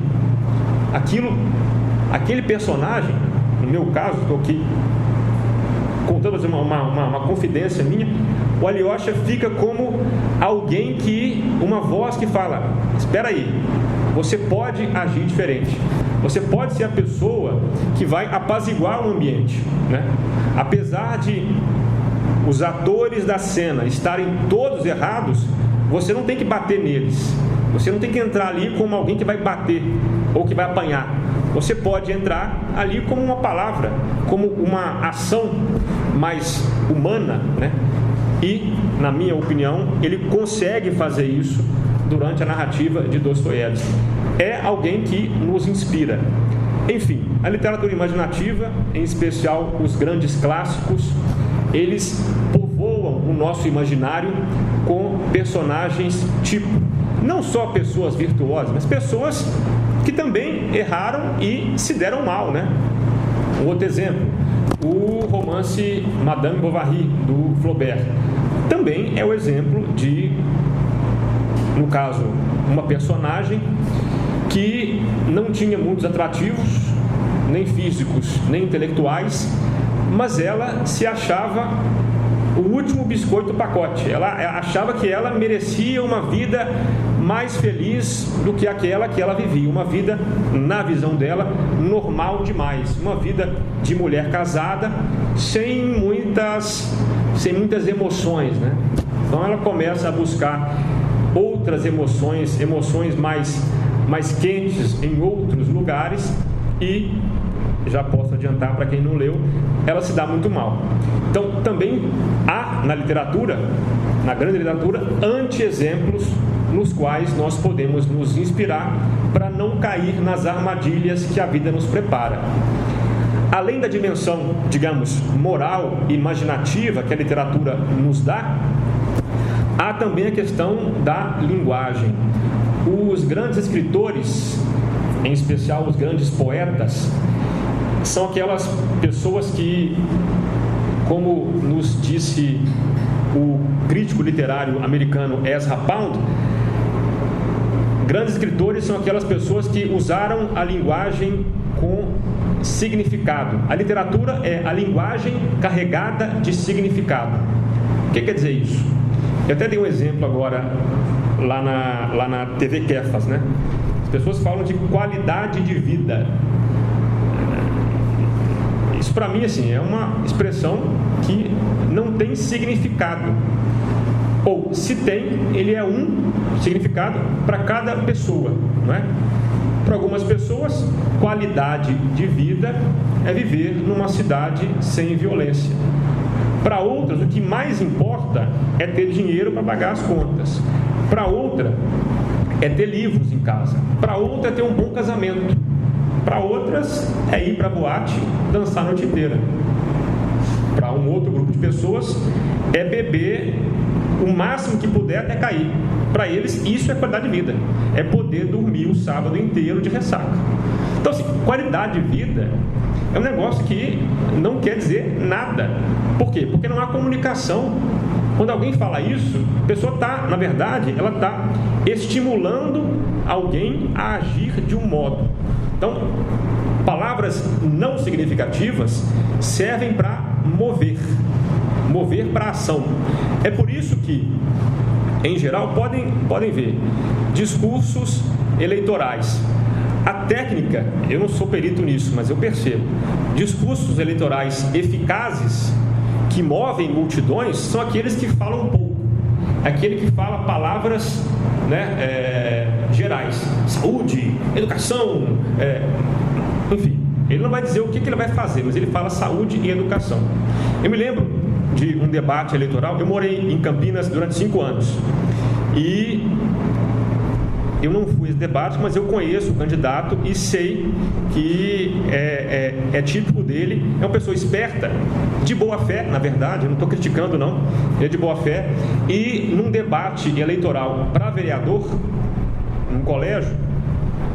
Aquele personagem, no meu caso, estou aqui contando uma confidência minha, o Alyosha fica como alguém uma voz que fala, espera aí, você pode agir diferente, você pode ser a pessoa que vai apaziguar o ambiente, né? Apesar de os atores da cena estarem todos errados, você não tem que bater neles, você não tem que entrar ali como alguém que vai bater ou que vai apanhar. Você pode entrar ali como uma palavra, como uma ação mais humana, né? E, na minha opinião, ele consegue fazer isso durante a narrativa de Dostoiévski. É alguém que nos inspira. Enfim, a literatura imaginativa, em especial os grandes clássicos, eles povoam o nosso imaginário com personagens tipo, não só pessoas virtuosas, mas pessoas que também erraram e se deram mal, né? Um outro exemplo, o romance Madame Bovary, do Flaubert, também é o exemplo de, no caso, uma personagem que não tinha muitos atrativos, nem físicos, nem intelectuais, mas ela se achava o último biscoito do pacote. Ela achava que ela merecia uma vida mais feliz do que aquela que ela vivia, uma vida, na visão dela, normal demais, uma vida de mulher casada, sem muitas emoções, né? Então ela começa a buscar outras emoções mais quentes em outros lugares e, já posso adiantar para quem não leu, ela se dá muito mal. Então também há na literatura, na grande literatura, anti-exemplos nos quais nós podemos nos inspirar para não cair nas armadilhas que a vida nos prepara. Além da dimensão, digamos, moral e imaginativa que a literatura nos dá, há também a questão da linguagem. Os grandes escritores, em especial os grandes poetas, são aquelas pessoas que, como nos disse o crítico literário americano Ezra Pound, grandes escritores são aquelas pessoas que usaram a linguagem com significado. A literatura é a linguagem carregada de significado. O que quer dizer isso? Eu até dei um exemplo agora lá na TV Kefas, né? As pessoas falam de qualidade de vida. Isso para mim, assim, é uma expressão que não tem significado. Ou, se tem, ele é um significado para cada pessoa, não é? Para algumas pessoas, qualidade de vida é viver numa cidade sem violência. Para outras, o que mais importa é ter dinheiro para pagar as contas. Para outra, é ter livros em casa. Para outra é ter um bom casamento. Para outras é ir para a boate, dançar a noite inteira. Para um outro grupo de pessoas é beber o máximo que puder até cair. Para eles isso é qualidade de vida, é poder dormir o sábado inteiro de ressaca. Então assim, qualidade de vida é um negócio que não quer dizer nada. Por quê? Porque não há comunicação. Quando alguém fala isso, a pessoa está, na verdade, ela está estimulando alguém a agir de um modo. Então, palavras não significativas servem para mover para ação. É por isso que, em geral, podem ver discursos eleitorais. A técnica, eu não sou perito nisso, mas eu percebo, discursos eleitorais eficazes que movem multidões são aqueles que falam pouco, aquele que fala palavras, gerais, saúde, educação, enfim, ele não vai dizer o que ele vai fazer, mas ele fala saúde e educação. Eu me lembro de um debate eleitoral, eu morei em Campinas durante 5 anos, e eu não fui a esse debate, mas eu conheço o candidato e sei que é típico dele, é uma pessoa esperta, de boa fé, na verdade, eu não estou criticando não, ele é de boa fé, e num debate eleitoral para vereador, num colégio,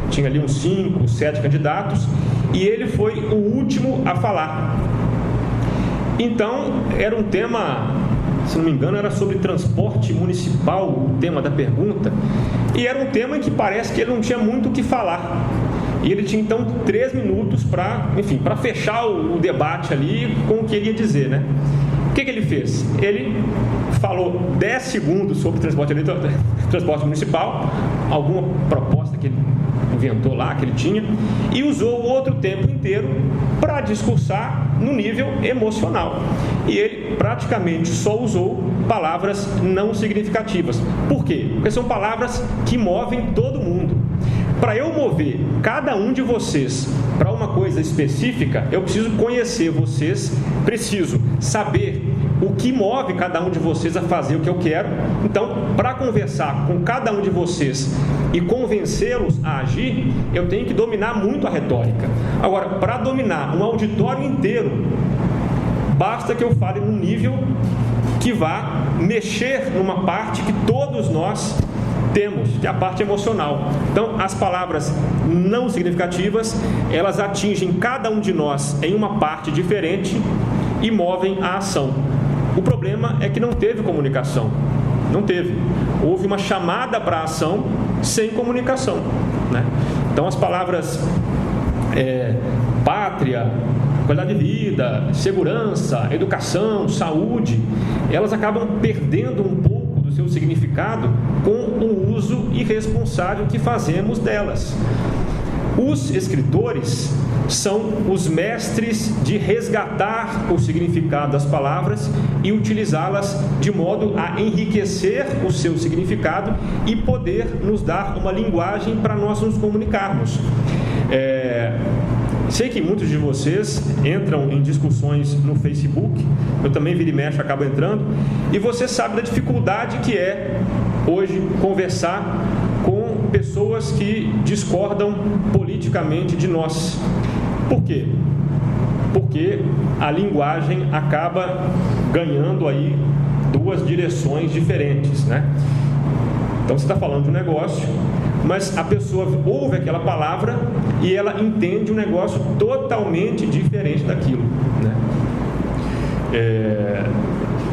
tinha ali uns 5, 7 candidatos, e ele foi o último a falar. Então, era um tema, se não me engano, era sobre transporte municipal, o tema da pergunta, e era um tema em que parece que ele não tinha muito o que falar. E ele tinha, então, 3 minutos para fechar o debate ali com o que ele ia dizer, né? O que ele fez? Ele falou 10 segundos sobre transporte municipal, alguma proposta que ele inventou lá, que ele tinha, e usou o outro tempo inteiro para discursar no nível emocional. E ele praticamente só usou palavras não significativas. Por quê? Porque são palavras que movem todo mundo. Para eu mover cada um de vocês para uma coisa específica, eu preciso conhecer vocês, preciso saber o que move cada um de vocês a fazer o que eu quero. Então, para conversar com cada um de vocês e convencê-los a agir, eu tenho que dominar muito a retórica. Agora, para dominar um auditório inteiro, basta que eu fale num nível que vá mexer numa parte que todos nós temos, que é a parte emocional. Então, as palavras não significativas, elas atingem cada um de nós em uma parte diferente e movem a ação. O problema é que não teve comunicação. Não teve. Houve uma chamada para a ação sem comunicação, né? Então, as palavras pátria, qualidade de vida, segurança, educação, saúde, elas acabam perdendo um pouco do seu significado com o uso irresponsável que fazemos delas. Os escritores são os mestres de resgatar o significado das palavras e utilizá-las de modo a enriquecer o seu significado e poder nos dar uma linguagem para nós nos comunicarmos. Sei que muitos de vocês entram em discussões no Facebook, eu também vira e mexe, acabo entrando, e você sabe da dificuldade que é hoje conversar com pessoas que discordam politicamente de nós. Por quê? Porque a linguagem acaba ganhando aí 2 direções diferentes, né? Então você está falando de um negócio, mas a pessoa ouve aquela palavra e ela entende um negócio totalmente diferente daquilo, né?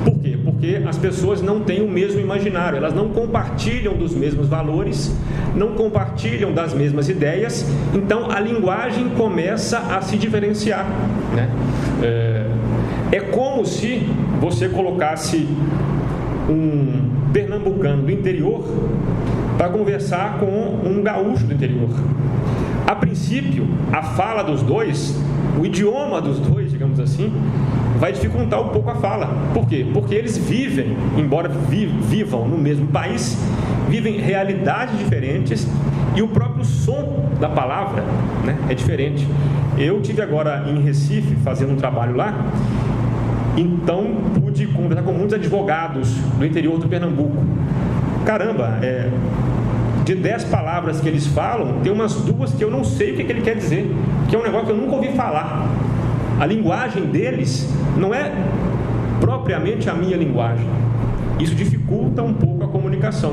Por quê? Porque as pessoas não têm o mesmo imaginário, elas não compartilham dos mesmos valores, não compartilham das mesmas ideias, então a linguagem começa a se diferenciar, né? É como se você colocasse um pernambucano do interior para conversar com um gaúcho do interior. A princípio, a fala dos dois, o idioma dos dois, digamos assim, vai dificultar um pouco a fala. Por quê? Porque eles vivem, embora vivam no mesmo país, vivem realidades diferentes e o próprio som da palavra, né, é diferente. Eu estive agora em Recife fazendo um trabalho lá, então pude conversar com muitos advogados do interior do Pernambuco. Caramba, de 10 palavras que eles falam, tem umas 2 que eu não sei o que ele quer dizer, que é um negócio que eu nunca ouvi falar. A linguagem deles não é propriamente a minha linguagem. Isso dificulta um pouco a comunicação.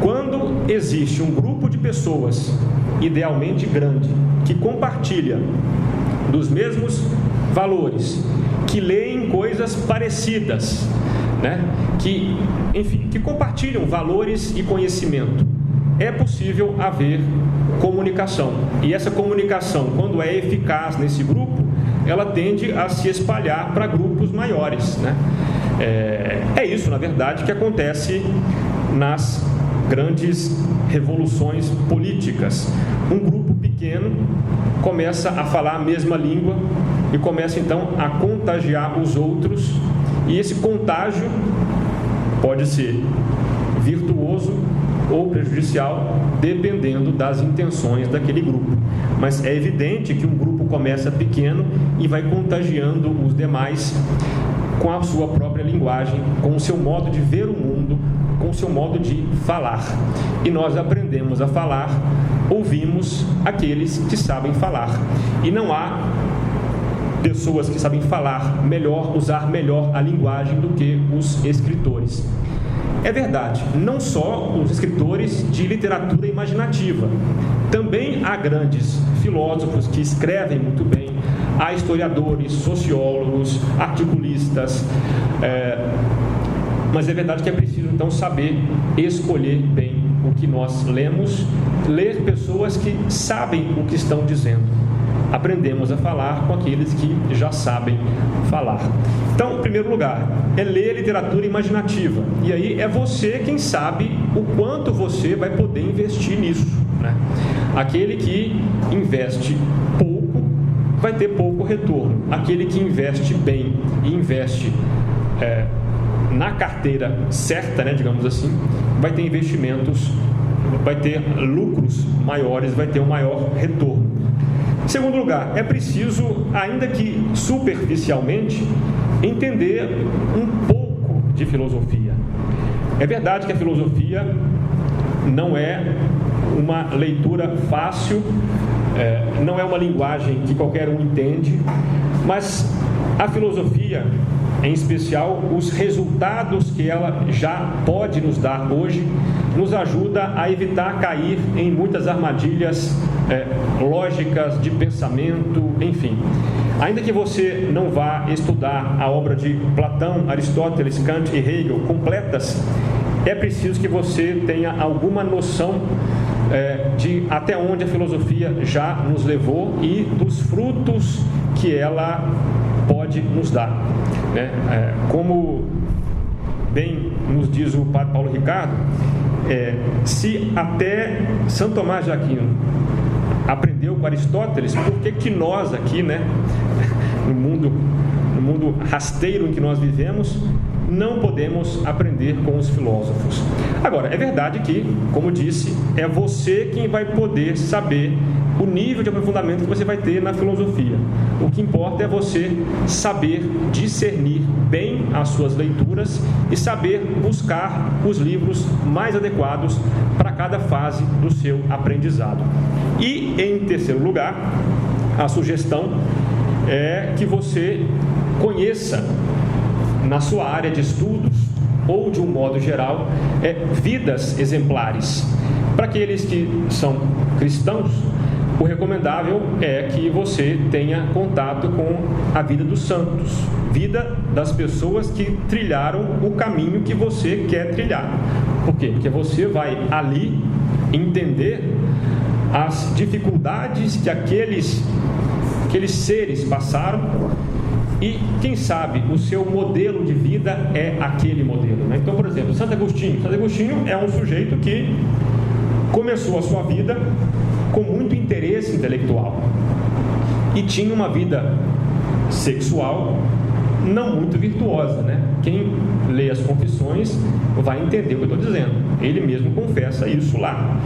Quando existe um grupo de pessoas, idealmente grande, que compartilha dos mesmos valores, que leem coisas parecidas, né? que compartilham valores e conhecimento, é possível haver comunicação. E essa comunicação, quando é eficaz nesse grupo, ela tende a se espalhar para grupos maiores, né? É isso, na verdade, que acontece nas grandes revoluções políticas. Um grupo pequeno começa a falar a mesma língua e começa então a contagiar os outros, e esse contágio pode ser virtuoso ou prejudicial, dependendo das intenções daquele grupo. Mas é evidente que um grupo começa pequeno e vai contagiando os demais com a sua própria linguagem, com o seu modo de ver o mundo, com o seu modo de falar. E nós aprendemos a falar, ouvimos aqueles que sabem falar. E não há pessoas que sabem falar melhor, usar melhor a linguagem do que os escritores. É verdade, não só os escritores de literatura imaginativa. Também há grandes filósofos que escrevem muito bem, há historiadores, sociólogos, articulistas, mas é verdade que é preciso então saber escolher bem o que nós lemos, ler pessoas que sabem o que estão dizendo. Aprendemos a falar com aqueles que já sabem falar. Então, em primeiro lugar, é ler literatura imaginativa. E aí é você quem sabe o quanto você vai poder investir nisso, né? Aquele que investe pouco vai ter pouco retorno. Aquele que investe bem e investe na carteira certa, né, digamos assim, vai ter investimentos, vai ter lucros maiores, vai ter um maior retorno. Em segundo lugar, é preciso, ainda que superficialmente, entender um pouco de filosofia. É verdade que a filosofia não é uma leitura fácil, não é uma linguagem que qualquer um entende, mas a filosofia, em especial os resultados que ela já pode nos dar hoje, nos ajuda a evitar cair em muitas armadilhas lógicas de pensamento, enfim. Ainda que você não vá estudar a obra de Platão, Aristóteles, Kant e Hegel completas, é preciso que você tenha alguma noção de até onde a filosofia já nos levou e dos frutos que ela pode nos dar, né? Como bem nos diz o padre Paulo Ricardo, se até Santo Tomás de Aquino aprendeu com Aristóteles, por que nós aqui, né, no mundo rasteiro em que nós vivemos, não podemos aprender com os filósofos? Agora, é verdade que, como disse, é você quem vai poder saber o nível de aprofundamento que você vai ter na filosofia. O que importa é você saber discernir bem as suas leituras e saber buscar os livros mais adequados para cada fase do seu aprendizado. E, em terceiro lugar, a sugestão é que você conheça na sua área de estudos, ou de um modo geral, vidas exemplares. Para aqueles que são cristãos, o recomendável é que você tenha contato com a vida dos santos, vida das pessoas que trilharam o caminho que você quer trilhar. Por quê? Porque você vai ali entender as dificuldades que aqueles seres passaram e, quem sabe, o seu modelo de vida é aquele modelo, né? Então, por exemplo, Santo Agostinho é um sujeito que começou a sua vida com muito interesse intelectual e tinha uma vida sexual não muito virtuosa, né? Quem lê as confissões vai entender o que eu estou dizendo. Ele mesmo confessa isso lá.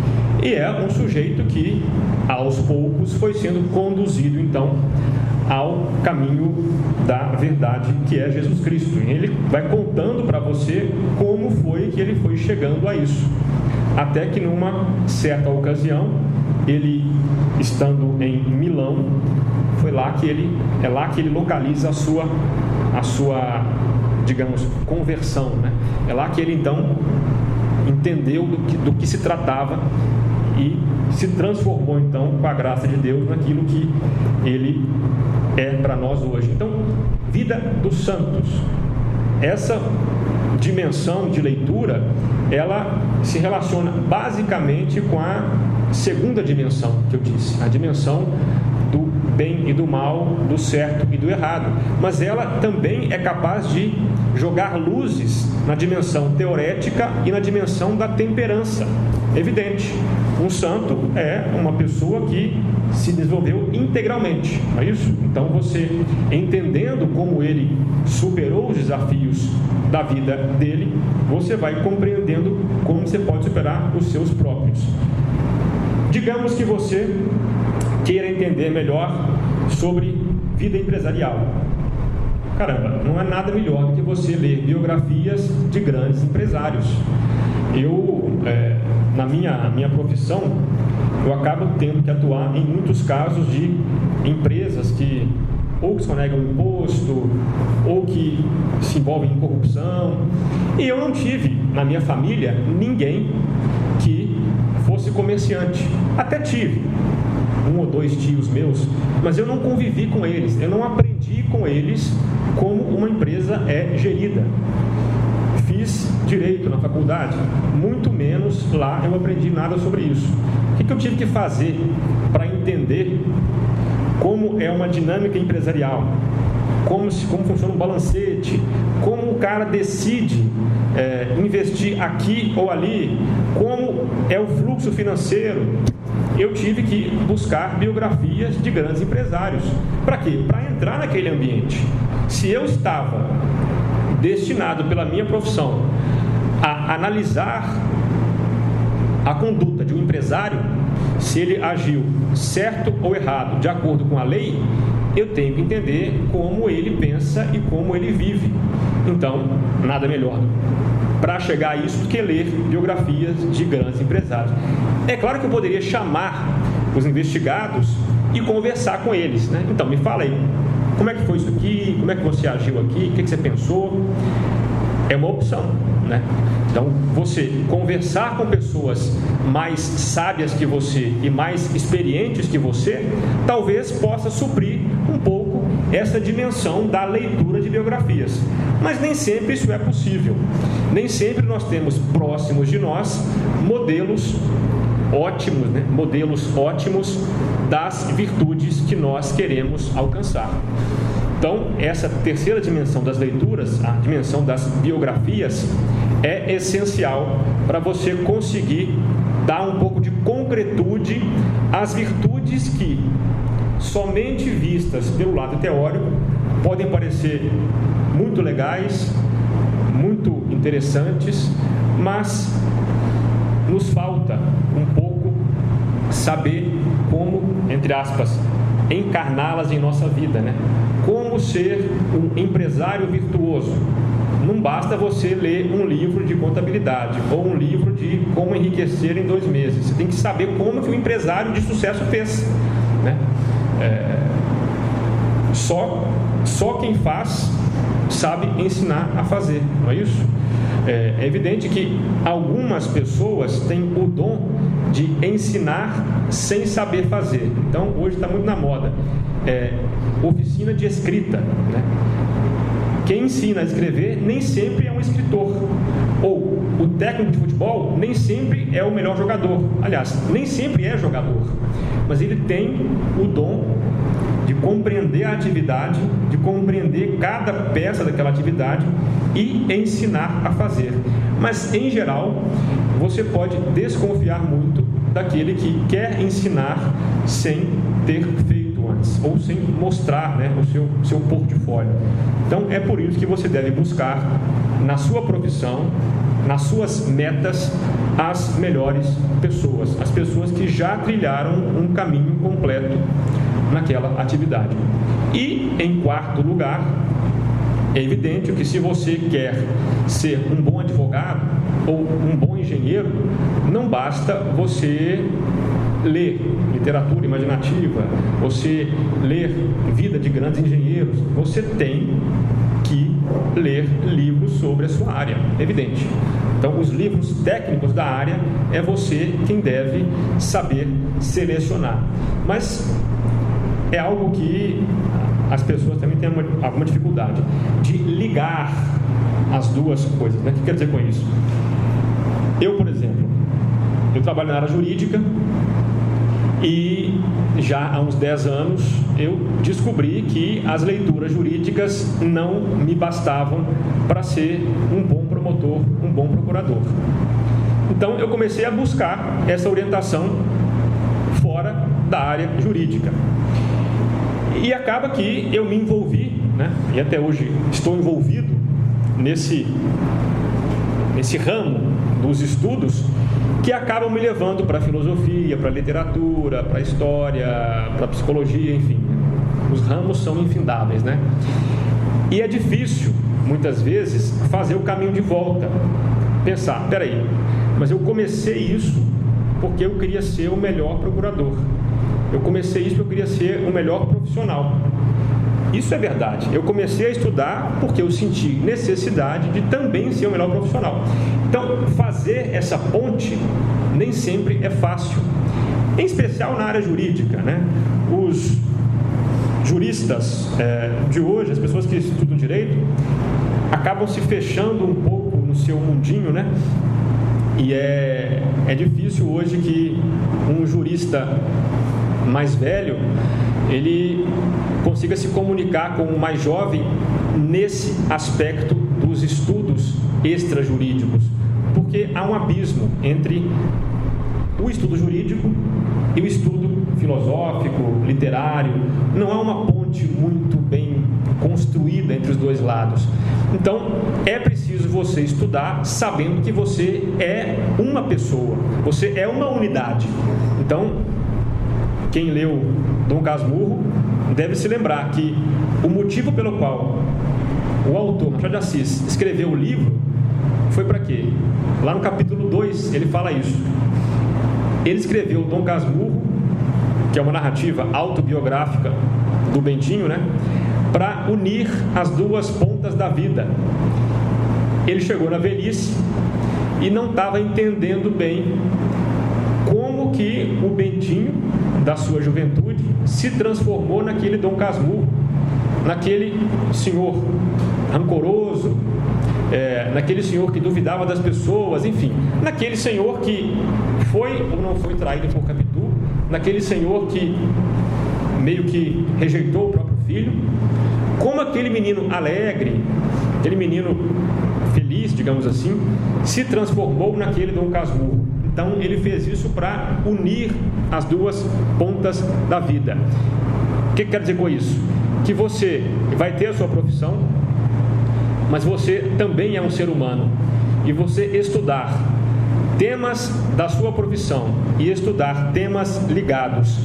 E é um sujeito que, aos poucos, foi sendo conduzido, então, ao caminho da verdade, que é Jesus Cristo. E ele vai contando para você como foi que ele foi chegando a isso. Até que numa certa ocasião, ele, estando em Milão, é lá que ele localiza a sua, digamos, conversão, né? É lá que ele então entendeu do que se tratava e se transformou então, com a graça de Deus, naquilo que ele é para nós hoje. Então, vida dos santos, essa dimensão de leitura, ela se relaciona basicamente com a segunda dimensão que eu disse, a dimensão do bem e do mal, do certo e do errado, mas ela também é capaz de jogar luzes na dimensão teorética e na dimensão da temperança. Evidente, um santo é uma pessoa que se desenvolveu integralmente, não é isso? Então você, entendendo como ele superou os desafios da vida dele, você vai compreendendo como você pode superar os seus próprios. Digamos que você queira entender melhor sobre vida empresarial. Caramba, não é nada melhor do que você ler biografias de grandes empresários. Na minha profissão, eu acabo tendo que atuar em muitos casos de empresas que ou que sonegam imposto, ou que se envolvem em corrupção. E eu não tive, na minha família, ninguém que fosse comerciante. Até tive um ou dois tios meus, mas eu não convivi com eles, eu não aprendi com eles como uma empresa é gerida. Fiz direito na faculdade, muito menos lá eu aprendi nada sobre isso. O que eu tive que fazer para entender como é uma dinâmica empresarial, como funciona um balancete, como o cara decide investir aqui ou ali, como é o fluxo financeiro? Eu tive que buscar biografias de grandes empresários. Para quê? Para entrar naquele ambiente. Se eu estava destinado pela minha profissão a analisar a conduta de um empresário, se ele agiu certo ou errado de acordo com a lei, eu tenho que entender como ele pensa e como ele vive. Então, nada melhor para chegar a isso do que ler biografias de grandes empresários. É claro que eu poderia chamar os investigados e conversar com eles, né? Então, me fala aí, como é que foi isso aqui? Como é que você agiu aqui? O que você pensou? É uma opção, né? Então, você conversar com pessoas mais sábias que você e mais experientes que você, talvez possa suprir um pouco essa dimensão da leitura de biografias. Mas nem sempre isso é possível. Nem sempre nós temos próximos de nós modelos ótimos, né? Modelos ótimos das virtudes que nós queremos alcançar. Então, essa terceira dimensão das leituras, a dimensão das biografias, é essencial para você conseguir dar um pouco de concretude às virtudes que, somente vistas pelo lado teórico, podem parecer muito legais, muito interessantes, mas nos falta um pouco saber como, entre aspas, encarná-las em nossa vida, né? Como ser um empresário virtuoso. Não basta você ler um livro de contabilidade ou um livro de como enriquecer em 2 meses. Você tem que saber como que o empresário de sucesso fez, né? Só quem faz sabe ensinar a fazer, não é isso? É evidente que algumas pessoas têm o dom de ensinar sem saber fazer. Então, hoje está muito na moda. Oficina de escrita, né? Quem ensina a escrever nem sempre é um escritor. Ou o técnico de futebol nem sempre é o melhor jogador. Aliás, nem sempre é jogador. Mas ele tem o dom de compreender a atividade, de compreender cada peça daquela atividade e ensinar a fazer. Mas, em geral, você pode desconfiar muito daquele que quer ensinar sem ter feito antes, ou sem mostrar, né, o seu portfólio. Então, é por isso que você deve buscar, na sua profissão, nas suas metas, as melhores pessoas, as pessoas que já trilharam um caminho completo naquela atividade. E, em quarto lugar, é evidente que se você quer ser um bom advogado, ou um bom engenheiro, não basta você ler literatura imaginativa, você ler vida de grandes engenheiros, você tem que ler livros sobre a sua área, evidente. Então, os livros técnicos da área é você quem deve saber selecionar. Mas é algo que as pessoas também têm alguma dificuldade de ligar as duas coisas, né? O que quer dizer com isso? Eu, por exemplo, eu trabalho na área jurídica e já há uns 10 anos eu descobri que as leituras jurídicas não me bastavam para ser um bom promotor, um bom procurador. Então eu comecei a buscar essa orientação fora da área jurídica. E acaba que eu me envolvi, né? E até hoje estou envolvido nesse ramo dos estudos que acabam me levando para a filosofia, para a literatura, para a história, para a psicologia, enfim. Os ramos são infindáveis, né? E é difícil, muitas vezes, fazer o caminho de volta. Pensar, peraí, mas eu comecei isso porque eu queria ser o melhor procurador. Eu comecei isso porque eu queria ser o melhor profissional. Isso é verdade. Eu comecei a estudar porque eu senti necessidade de também ser o melhor profissional. Então, fazer essa ponte nem sempre é fácil. Em especial na área jurídica, né? Os juristas de hoje, as pessoas que estudam direito, acabam se fechando um pouco no seu mundinho, né? E é difícil hoje que um jurista mais velho ele consiga se comunicar com o mais jovem nesse aspecto dos estudos extrajurídicos, porque há um abismo entre o estudo jurídico e o estudo filosófico, literário. Não há uma ponte muito bem construída entre os dois lados. Então, é preciso você estudar sabendo que você é uma pessoa, você é uma unidade. Então, quem leu Dom Casmurro deve se lembrar que o motivo pelo qual o autor, Machado de Assis, escreveu o livro foi para quê? Lá no capítulo 2 ele fala isso. Ele escreveu Dom Casmurro, que é uma narrativa autobiográfica do Bentinho, né? Para unir as duas pontas da vida. Ele chegou na velhice e não estava entendendo bem como que o Bentinho da sua juventude se transformou naquele Dom Casmurro, naquele senhor rancoroso, naquele senhor que duvidava das pessoas, enfim, naquele senhor que foi ou não foi traído por Capitu, naquele senhor que meio que rejeitou o próprio filho, como aquele menino alegre, aquele menino feliz, digamos assim, se transformou naquele Dom Casmurro. Então ele fez isso para unir as duas pontas da vida. O que quer dizer com isso? Que você vai ter a sua profissão, mas você também é um ser humano. E você estudar temas da sua profissão e estudar temas ligados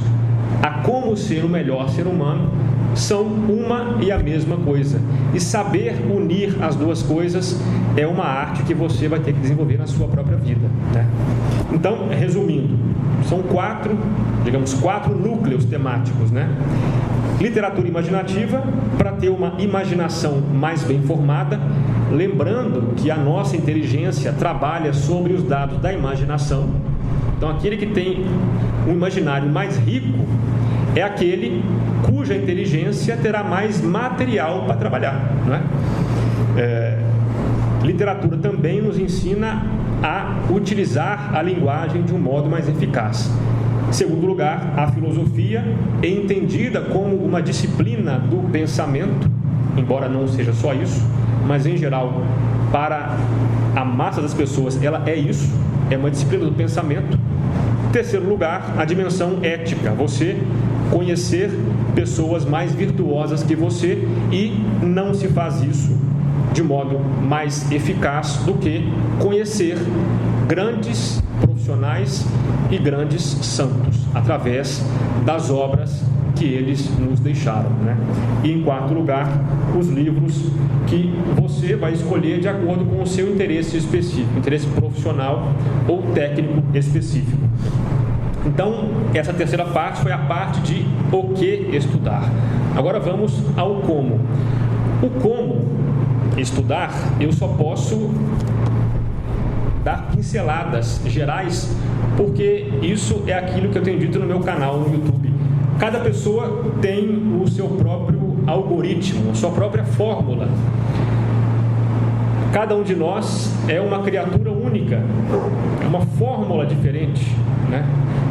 a como ser o melhor ser humano são uma e a mesma coisa. E saber unir as duas coisas é uma arte que você vai ter que desenvolver na sua própria vida, né? Então, resumindo, são quatro núcleos temáticos, né? Literatura imaginativa, para ter uma imaginação mais bem formada, lembrando que a nossa inteligência trabalha sobre os dados da imaginação. Então, aquele que tem um imaginário mais rico é aquele cuja inteligência terá mais material para trabalhar, não é? Literatura também nos ensina a utilizar a linguagem de um modo mais eficaz. Em segundo lugar, a filosofia é entendida como uma disciplina do pensamento, embora não seja só isso, mas em geral, para a massa das pessoas, ela é isso, é uma disciplina do pensamento. Em terceiro lugar, a dimensão ética, você conhecer pessoas mais virtuosas que você, e não se faz isso de modo mais eficaz do que conhecer grandes profissionais e grandes santos através das obras que eles nos deixaram, né? E em quarto lugar, os livros que você vai escolher de acordo com o seu interesse específico, interesse profissional ou técnico específico. Então, essa terceira parte foi a parte de o que estudar. Agora vamos ao como. O como estudar, eu só posso dar pinceladas gerais, porque isso é aquilo que eu tenho dito no meu canal no YouTube. Cada pessoa tem o seu próprio algoritmo, a sua própria fórmula. Cada um de nós é uma criatura única, é uma fórmula diferente, né?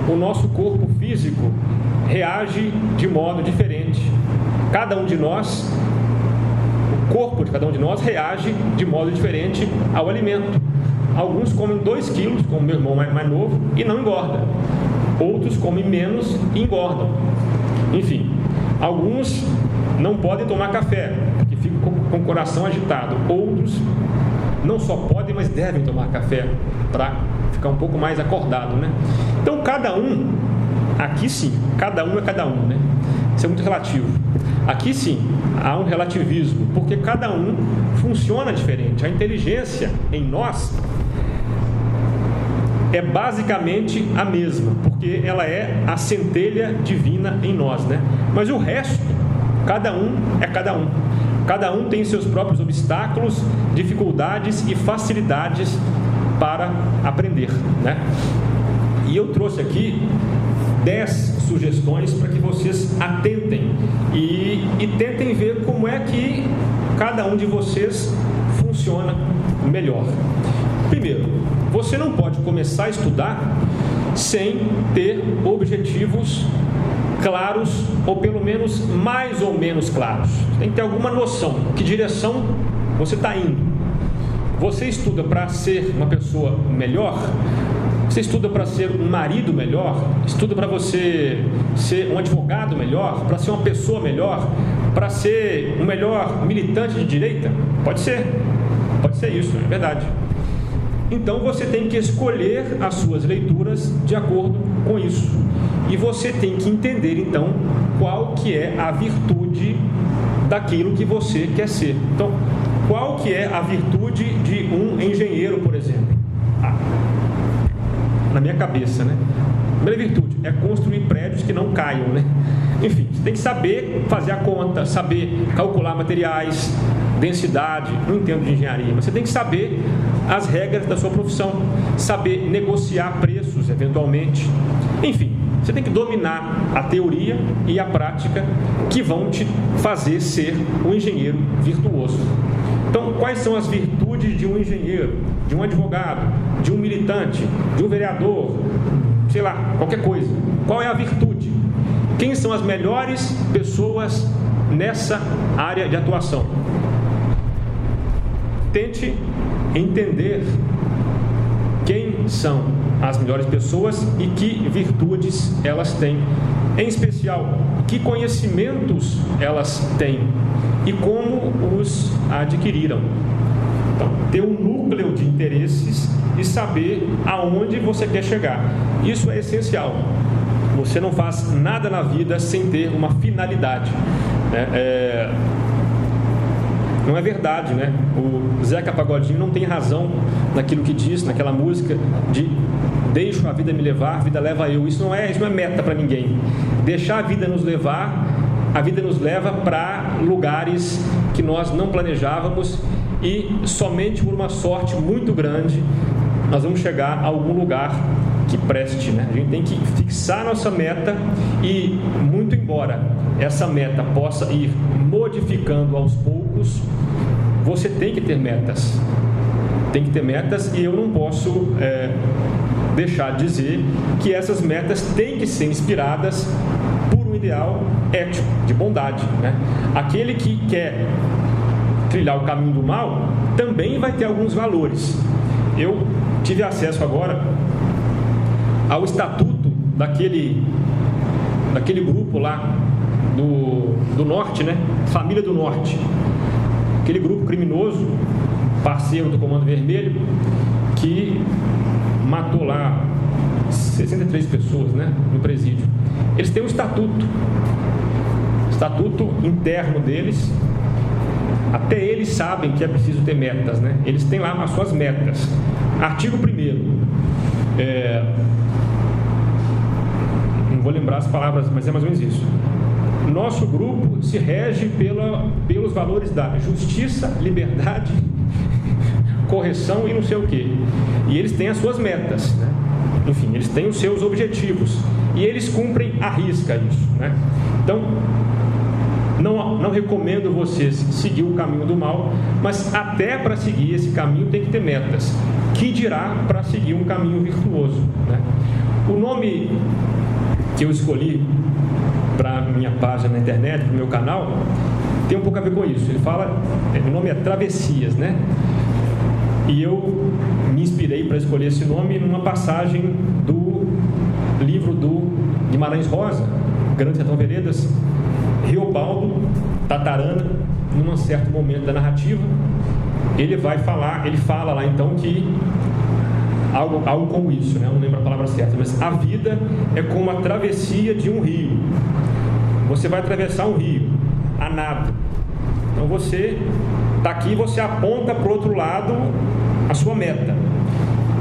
O nosso corpo físico reage de modo diferente. Cada um de nós, o corpo de cada um de nós reage de modo diferente ao alimento. Alguns comem 2 quilos, como meu irmão mais novo, e não engorda. Outros comem menos e engordam. Enfim, alguns não podem tomar café, porque ficam com o coração agitado. Outros não só podem, mas devem tomar café para ficar um pouco mais acordado, né? Então, cada um, aqui sim, cada um é cada um, né? Isso é muito relativo. Aqui sim, há um relativismo, porque cada um funciona diferente. A inteligência em nós é basicamente a mesma, porque ela é a centelha divina em nós, né? Mas o resto, cada um é cada um. Cada um tem seus próprios obstáculos, dificuldades e facilidades para aprender, né? E eu trouxe aqui 10 sugestões para que vocês atentem e tentem ver como é que cada um de vocês funciona melhor. Primeiro, você não pode começar a estudar sem ter objetivos claros, ou pelo menos mais ou menos claros. Tem que ter alguma noção, que direção você está indo. Você estuda para ser uma pessoa melhor? Você estuda para ser um marido melhor? Estuda para você ser um advogado melhor? Para ser uma pessoa melhor? Para ser um melhor militante de direita? Pode ser isso, é verdade. Então você tem que escolher as suas leituras de acordo com isso. E você tem que entender então qual que é a virtude daquilo que você quer ser. Então, qual que é a virtude de um engenheiro, por exemplo? Na minha cabeça, né? A primeira virtude é construir prédios que não caiam, né? Enfim, você tem que saber fazer a conta, saber calcular materiais, densidade, não entendo de engenharia, mas você tem que saber as regras da sua profissão, saber negociar preços, eventualmente. Enfim, você tem que dominar a teoria e a prática que vão te fazer ser um engenheiro virtuoso. Então, quais são as virtudes de um engenheiro, de um advogado, de um militante, de um vereador, sei lá, qualquer coisa? Qual é a virtude? Quem são as melhores pessoas nessa área de atuação? Tente entender quem são as melhores pessoas e que virtudes elas têm, em especial, que conhecimentos elas têm e como os adquiriram. Então, ter um núcleo de interesses e saber aonde você quer chegar. Isso é essencial. Você não faz nada na vida sem ter uma finalidade. Não é verdade, né? O Zeca Pagodinho não tem razão naquilo que diz, naquela música de deixo a vida me levar, a vida leva eu. Isso não é meta para ninguém. Deixar a vida nos levar, a vida nos leva para lugares que nós não planejávamos e somente por uma sorte muito grande nós vamos chegar a algum lugar que preste, né? A gente tem que fixar nossa meta e, muito embora essa meta possa ir modificando aos poucos, você tem que ter metas. Tem que ter metas e eu não posso deixar de dizer que essas metas têm que ser inspiradas por um ideal ético, de bondade, né? Aquele que quer trilhar o caminho do mal também vai ter alguns valores. Eu tive acesso agora ao estatuto daquele grupo lá do Norte, né? Família do Norte. aquele grupo criminoso, parceiro do Comando Vermelho, que matou lá 63 pessoas, né, no presídio. Eles têm um estatuto interno deles. Até eles sabem que é preciso ter metas, né? Eles têm lá as suas metas. Artigo 1º. Não vou lembrar as palavras, mas é mais ou menos isso. Nosso grupo se rege pelos valores da justiça, liberdade, correção e não sei o quê. E eles têm as suas metas, né? Enfim, eles têm os seus objetivos. E eles cumprem à risca isso, né? Então, não recomendo vocês seguir o caminho do mal, mas até para seguir esse caminho tem que ter metas. Que dirá para seguir um caminho virtuoso, né? O nome que eu escolhi para minha página na internet, para o meu canal, tem um pouco a ver com isso. Ele fala, o nome é Travessias, né? E eu me inspirei para escolher esse nome numa passagem do livro do Guimarães Rosa, Grande Sertão Veredas. Reobaldo Tatarana, num certo momento da narrativa, ele fala lá então que algo como isso, né? Eu não lembro a palavra certa, mas a vida é como a travessia de um rio. Você vai atravessar um rio a nado. Então você está aqui, você aponta para o outro lado a sua meta.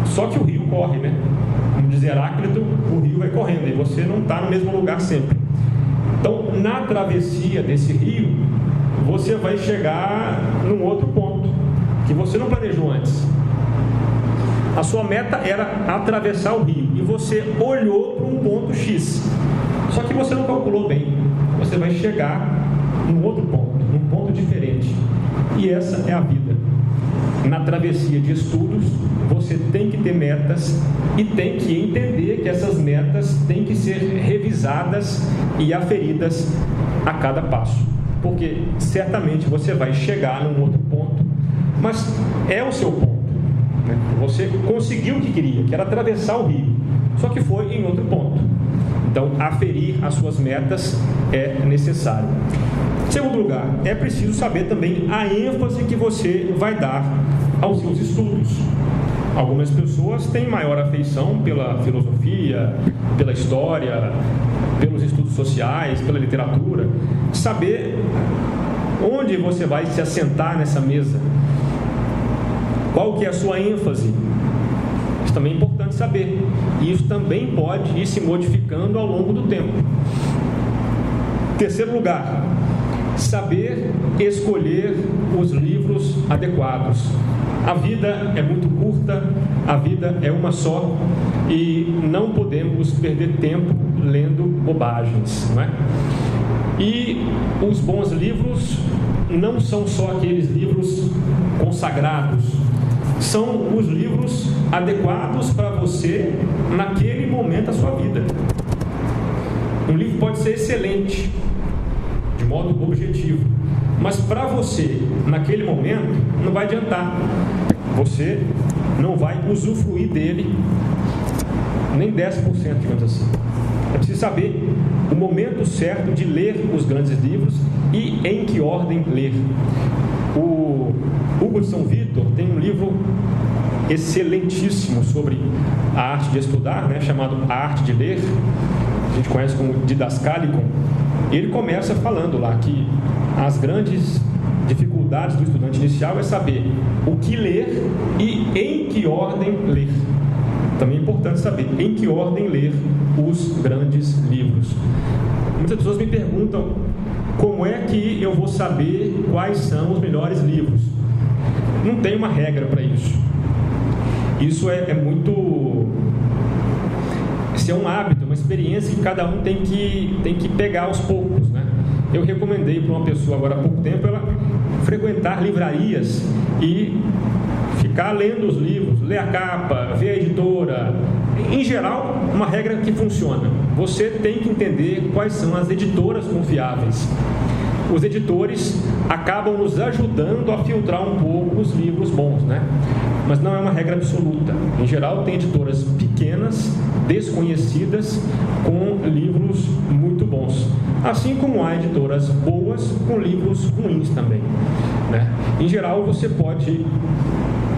Só que o rio corre, né? Como diz Heráclito, o rio vai correndo e você não está no mesmo lugar sempre. Então, na travessia desse rio, você vai chegar num outro ponto que você não planejou antes. A sua meta era atravessar o rio e você olhou para um ponto X. Só que você não calculou bem. Você vai chegar num outro ponto, num ponto diferente. E essa é a vida. Na travessia de estudos, você tem que ter metas e tem que entender que essas metas têm que ser revisadas e aferidas a cada passo. Porque certamente você vai chegar num outro ponto, mas é o seu ponto, né? Você conseguiu o que queria, que era atravessar o rio, só que foi em outro ponto. Então, aferir as suas metas é necessário. Em segundo lugar, é preciso saber também a ênfase que você vai dar aos seus estudos. Algumas pessoas têm maior afeição pela filosofia, pela história, pelos estudos sociais, pela literatura. Saber onde você vai se assentar nessa mesa, qual que é a sua ênfase. Isso também é importante saber. E isso também pode ir se modificando ao longo do tempo. Terceiro lugar, saber escolher os livros adequados. A vida é muito curta, a vida é uma só e não podemos perder tempo lendo bobagens, não é? E os bons livros não são só aqueles livros consagrados, são os livros adequados para você naquele momento da sua vida. Um livro pode ser excelente, de modo objetivo, mas para você, naquele momento, não vai adiantar. Você não vai usufruir dele nem 10%, digamos assim. É preciso saber o momento certo de ler os grandes livros e em que ordem ler. O Hugo de São Vítor tem um livro excelentíssimo sobre a arte de estudar, né, chamado A Arte de Ler. A gente conhece como Didascalicon. Ele começa falando lá que as grandes dificuldades do estudante inicial é saber o que ler e em que ordem ler. Também é importante saber em que ordem ler os grandes livros. Muitas pessoas me perguntam como é que eu vou saber quais são os melhores livros. Não tem uma regra para isso. Isso é muito... Isso é um hábito, uma experiência que cada um tem que pegar aos poucos, né? Eu recomendei para uma pessoa agora há pouco tempo ela frequentar livrarias e ficar lendo os livros, ler a capa, ver a editora. Em geral, uma regra que funciona. Você tem que entender quais são as editoras confiáveis. os editores acabam nos ajudando a filtrar um pouco os livros bons, né? Mas não é uma regra absoluta. Em geral, tem editoras pequenas, desconhecidas, com livros muito bons. Assim como há editoras boas com livros ruins também, né? Em geral, você pode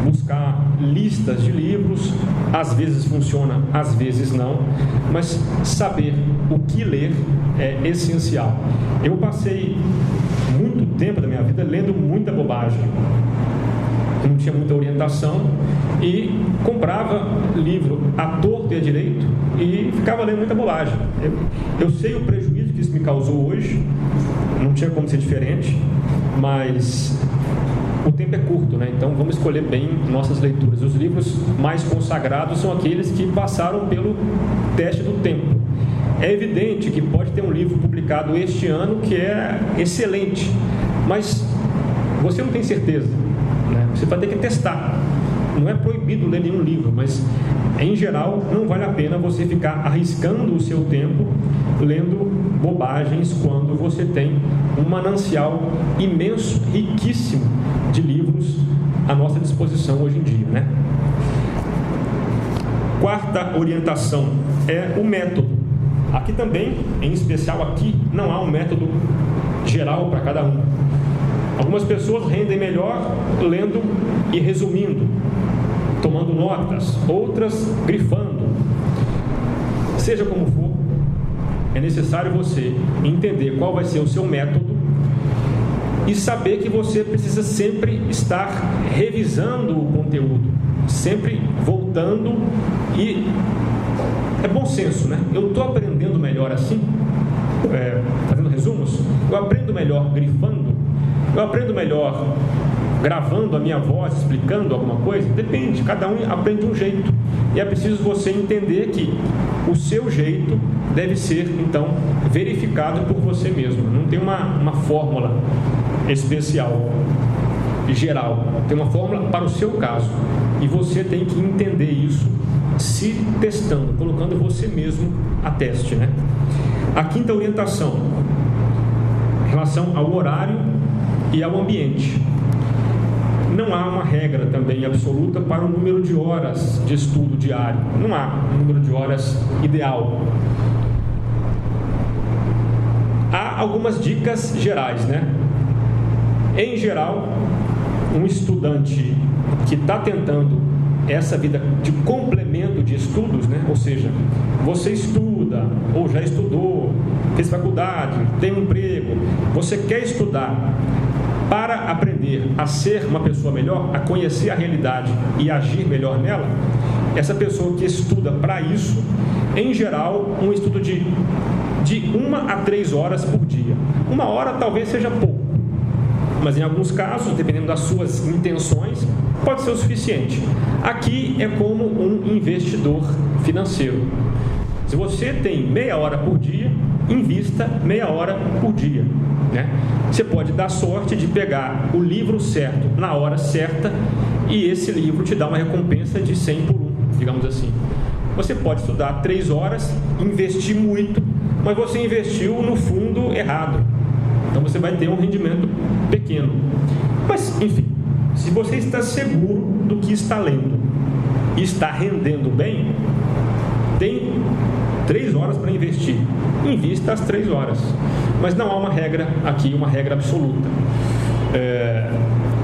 buscar listas de livros, às vezes funciona, às vezes não, mas saber o que ler é essencial. Eu passei muito tempo da minha vida lendo muita bobagem. Eu não tinha muita orientação e comprava livro à torto e à direito e ficava lendo muita bobagem. Eu sei o prejuízo que isso me causou hoje, não tinha como ser diferente, mas o tempo é curto, né? Então vamos escolher bem nossas leituras. Os livros mais consagrados são aqueles que passaram pelo teste do tempo. É evidente que pode ter um livro publicado este ano que é excelente, mas você não tem certeza, né? Você vai ter que testar. Não é proibido ler nenhum livro, mas em geral não vale a pena você ficar arriscando o seu tempo lendo bobagens quando você tem um manancial imenso, riquíssimo de livros à nossa disposição hoje em dia, né? Quarta orientação é o método. Aqui também, em especial aqui, não há um método geral para cada um. Algumas pessoas rendem melhor lendo e resumindo, tomando notas, outras grifando. Seja como for, é necessário você entender qual vai ser o seu método e saber que você precisa sempre estar revisando o conteúdo, sempre voltando, e é bom senso, né? Eu estou aprendendo melhor assim, fazendo resumos, eu aprendo melhor grifando, eu aprendo melhor gravando a minha voz, explicando alguma coisa. Depende, cada um aprende de um jeito, e é preciso você entender que o seu jeito deve ser, então, verificado por você mesmo. Não tem uma fórmula especial, geral, tem uma fórmula para o seu caso, e você tem que entender isso se testando, colocando você mesmo a teste, né? A quinta orientação, em relação ao horário e ao ambiente. Não há uma regra também absoluta para o número de horas de estudo diário. Não há um número de horas ideal. Há algumas dicas gerais, né? Em geral, um estudante que está tentando essa vida de complemento de estudos, né? Ou seja, você estuda ou já estudou, fez faculdade, tem um emprego, você quer estudar para aprender a ser uma pessoa melhor, a conhecer a realidade e agir melhor nela. Essa pessoa que estuda para isso, em geral, um estudo de 1 a 3 horas por dia. 1 hora talvez seja pouco, mas em alguns casos, dependendo das suas intenções, pode ser o suficiente. Aqui é como um investidor financeiro. Se você tem meia hora por dia, invista meia hora por dia, né? Você pode dar sorte de pegar o livro certo na hora certa, e esse livro te dá uma recompensa de 100 por 1, digamos assim. Você pode estudar 3 horas, investir muito, mas você investiu no fundo errado. Então você vai ter um rendimento pequeno. Mas, enfim, se você está seguro do que está lendo e está rendendo bem, tem 3 horas para investir. Invista as 3 horas. Mas não há uma regra aqui, uma regra absoluta.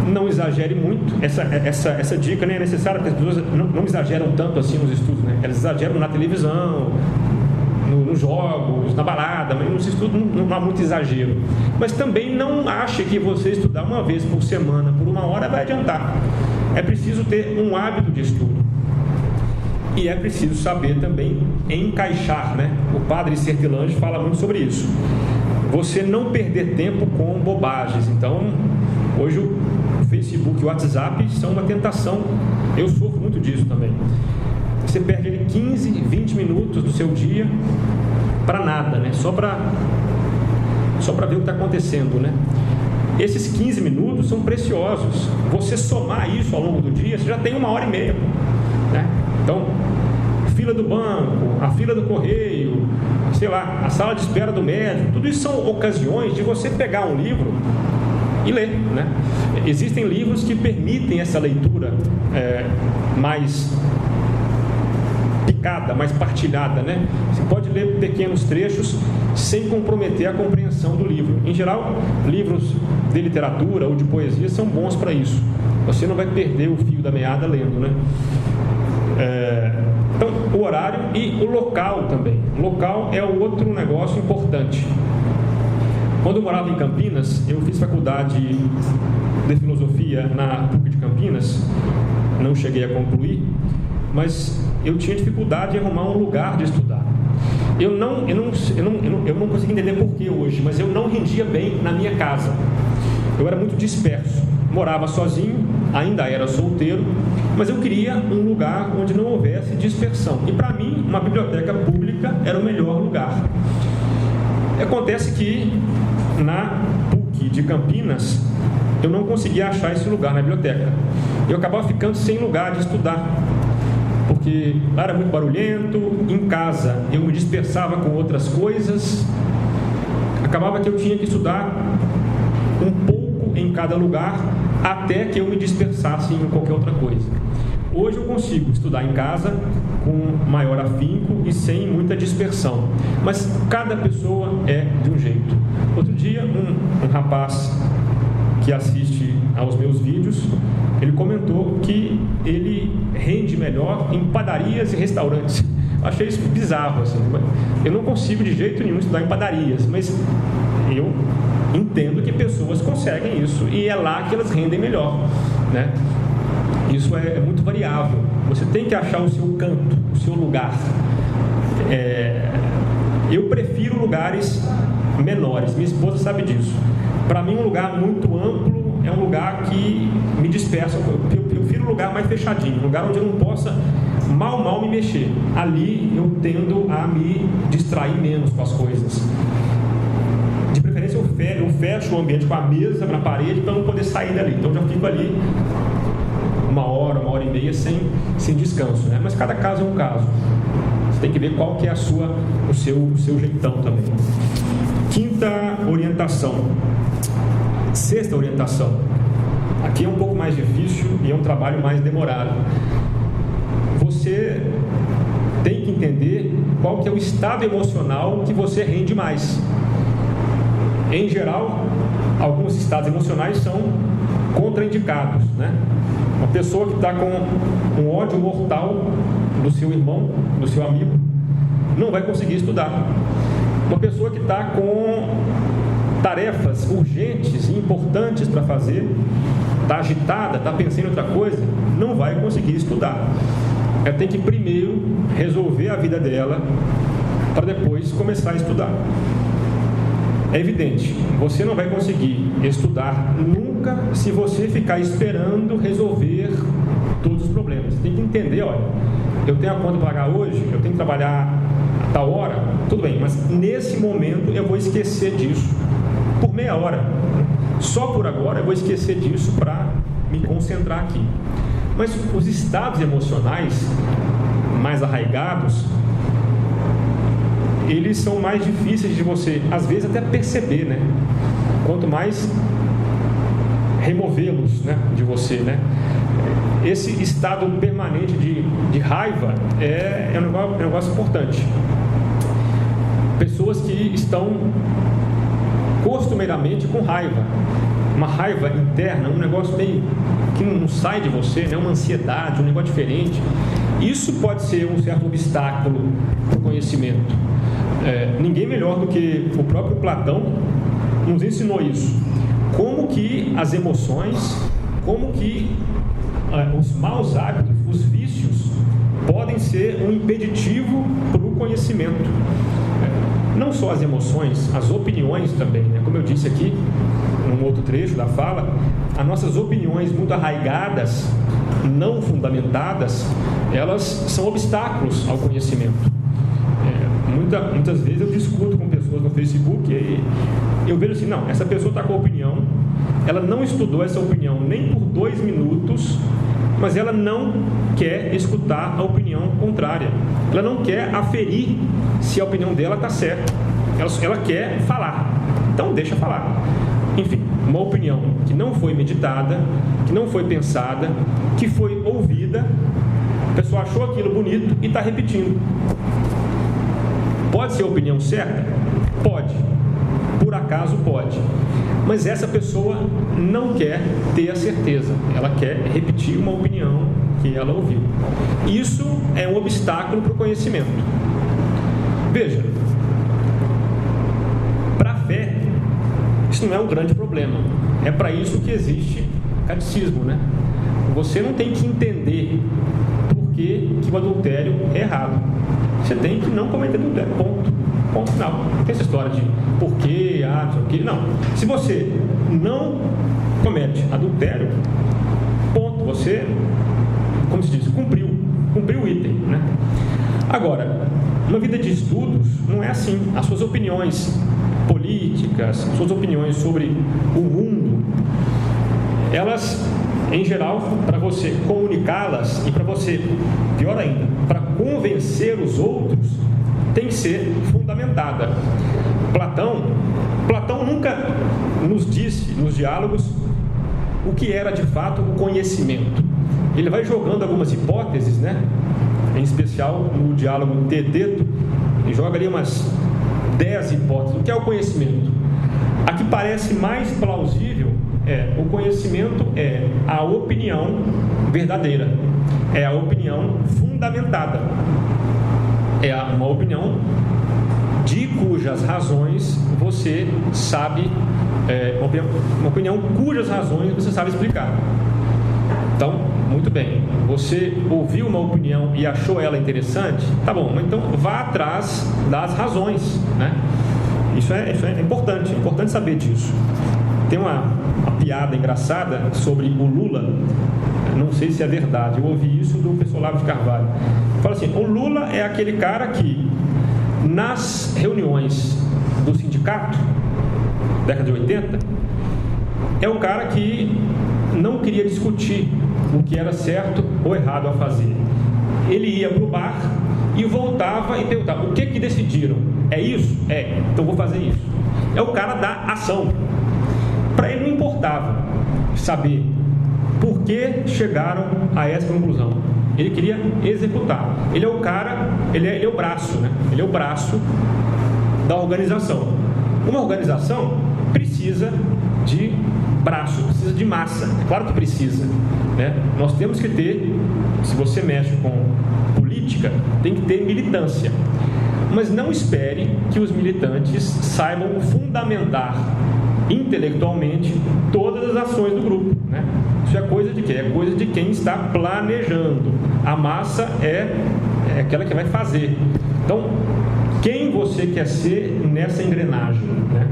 Não exagere muito. Essa dica nem é necessária, porque as pessoas não exageram tanto assim nos estudos, né? Elas exageram na televisão, nos jogos, na balada, mas nos estudos não há muito exagero. Mas também não ache que você estudar uma vez por semana, por 1 hora, vai adiantar. É preciso ter um hábito de estudo. E é preciso saber também encaixar, né? O padre Sertilange fala muito sobre isso. Você não perder tempo com bobagens. Então, hoje o Facebook e o WhatsApp são uma tentação. Eu sofro muito disso também. Você perde ali 15, 20 minutos do seu dia para nada, né? Só para ver o que está acontecendo, né? Esses 15 minutos são preciosos. Você somar isso ao longo do dia, você já tem 1 hora e meia, né? Então, fila do banco, a fila do correio, sei lá, a sala de espera do médico. Tudo isso são ocasiões de você pegar um livro e ler, né? Existem livros que permitem essa leitura mais picada, mais partilhada, né? Você pode ler pequenos trechos sem comprometer a compreensão do livro. Em geral, livros de literatura ou de poesia são bons para isso. Você não vai perder o fio da meada lendo, né? Então, o horário e o local também. O local é outro negócio importante. Quando eu morava em Campinas, eu fiz faculdade de filosofia na PUC de Campinas, não cheguei a concluir, mas eu tinha dificuldade em arrumar um lugar de estudar. Eu não consegui entender porquê hoje, mas eu não rendia bem na minha casa. Eu era muito disperso, morava sozinho, ainda era solteiro, mas eu queria um lugar onde não houvesse dispersão. E para mim, uma biblioteca pública era o melhor lugar. Acontece que na PUC de Campinas, eu não conseguia achar esse lugar na biblioteca. Eu acabava ficando sem lugar de estudar, porque lá era muito barulhento, em casa eu me dispersava com outras coisas, acabava que eu tinha que estudar um pouco em cada lugar, até que eu me dispersasse em qualquer outra coisa. Hoje eu consigo estudar em casa com maior afinco e sem muita dispersão, mas cada pessoa é de um jeito. Outro dia, um rapaz que assiste aos meus vídeos, ele comentou que ele rende melhor em padarias e restaurantes. Eu achei isso bizarro, assim. Eu não consigo de jeito nenhum estudar em padarias, mas eu entendo que pessoas conseguem isso e é lá que elas rendem melhor, né? Isso é muito variável. Você tem que achar o seu canto, o seu lugar. Eu prefiro lugares menores. Minha esposa sabe disso. Para mim, um lugar muito amplo é um lugar que me dispersa. Eu prefiro um lugar mais fechadinho, um lugar onde eu não possa mal me mexer. Ali eu tendo a me distrair menos com as coisas. De preferência, eu fecho o ambiente com a mesa na parede para não poder sair dali. Então, eu já fico ali uma hora e meia sem descanso, né? Mas cada caso é um caso. Você tem que ver qual que é o seu jeitão também. Quinta orientação. Sexta orientação. Aqui é um pouco mais difícil e é um trabalho mais demorado. Você tem que entender qual que é o estado emocional que você rende mais. Em geral, alguns estados emocionais são contraindicados, né? Uma pessoa que está com um ódio mortal do seu irmão, do seu amigo, não vai conseguir estudar. Uma pessoa que está com tarefas urgentes e importantes para fazer, está agitada, está pensando em outra coisa, não vai conseguir estudar. Ela tem que primeiro resolver a vida dela para depois começar a estudar. É evidente, você não vai conseguir estudar nunca se você ficar esperando resolver todos os problemas. Você tem que entender, olha, eu tenho a conta para pagar hoje, eu tenho que trabalhar a tal hora, tudo bem, mas nesse momento eu vou esquecer disso por meia hora. Só por agora eu vou esquecer disso para me concentrar aqui. Mas os estados emocionais mais arraigados, eles são mais difíceis de você, às vezes, até perceber, né? Quanto mais removê-los, né, de você, né? Esse estado permanente de raiva é um negócio importante. Pessoas que estão costumeiramente com raiva, uma raiva interna, um negócio meio que não sai de você, né? Uma ansiedade, um negócio diferente. Isso pode ser um certo obstáculo para o conhecimento. Ninguém melhor do que o próprio Platão nos ensinou isso. Como que as emoções, como que os maus hábitos, os vícios, podem ser um impeditivo para o conhecimento. Não só as emoções, as opiniões também, né? Como eu disse aqui, num outro trecho da fala, as nossas opiniões muito arraigadas, não fundamentadas, elas são obstáculos ao conhecimento. Muitas vezes eu discuto com pessoas no Facebook e eu vejo assim, não, essa pessoa está com a opinião, ela não estudou essa opinião nem por 2 minutos mas ela não quer escutar a opinião contrária. Ela não quer aferir se a opinião dela está certa. Ela quer falar. Então, deixa falar. Enfim, uma opinião que não foi meditada, que não foi pensada, que foi ouvida, a pessoa achou aquilo bonito e está repetindo. Pode ser a opinião certa? Pode. Por acaso pode. Mas essa pessoa não quer ter a certeza. Ela quer repetir uma opinião que ela ouviu. Isso é um obstáculo para o conhecimento. Veja, para a fé, isso não é um grande problema. É para isso que existe catecismo, né? Você não tem que entender por que o adultério é errado. Você tem que não cometer adultério, ponto final. Não tem essa história de por quê, não sei o quê. Não. Se você não comete adultério, ponto. Você, como se diz, cumpriu o item, né? Agora, uma vida de estudos não é assim. As suas opiniões políticas, suas opiniões sobre o mundo, elas, em geral, para você comunicá-las e para você, pior ainda, para convencer os outros, tem que ser fundamentada. Platão nunca nos disse, nos diálogos, o que era de fato o conhecimento. Ele vai jogando algumas hipóteses, né? Em especial no diálogo Teeteto, ele joga ali umas 10 hipóteses. O que é o conhecimento? A que parece mais plausível o conhecimento é a opinião verdadeira, é a opinião fundamentada, é uma opinião de cujas razões você sabe, uma opinião cujas razões você sabe explicar. Então, muito bem, você ouviu uma opinião e achou ela interessante, tá bom, então vá atrás das razões, né? Isso é importante saber disso. Tem uma piada engraçada sobre o Lula, não sei se é verdade, eu ouvi isso do professor Olavo de Carvalho. Fala assim, o Lula é aquele cara que, nas reuniões do sindicato, década de 80, é o cara que não queria discutir o que era certo ou errado a fazer. Ele ia para o bar e voltava e perguntava, o que decidiram? É isso? É, então vou fazer isso. É o cara da ação. Para ele não importava saber por que chegaram a essa conclusão. Ele queria executar. Ele é o cara, ele é o braço, né? Ele é o braço da organização. Uma organização precisa de braço, precisa de massa. É claro que precisa, né? Nós temos que ter, se você mexe com política, tem que ter militância. Mas não espere que os militantes saibam fundamentar intelectualmente todas as ações do grupo, né? Isso é coisa de quê? É coisa de quem está planejando. A massa é aquela que vai fazer. Então, quem você quer ser nessa engrenagem, né?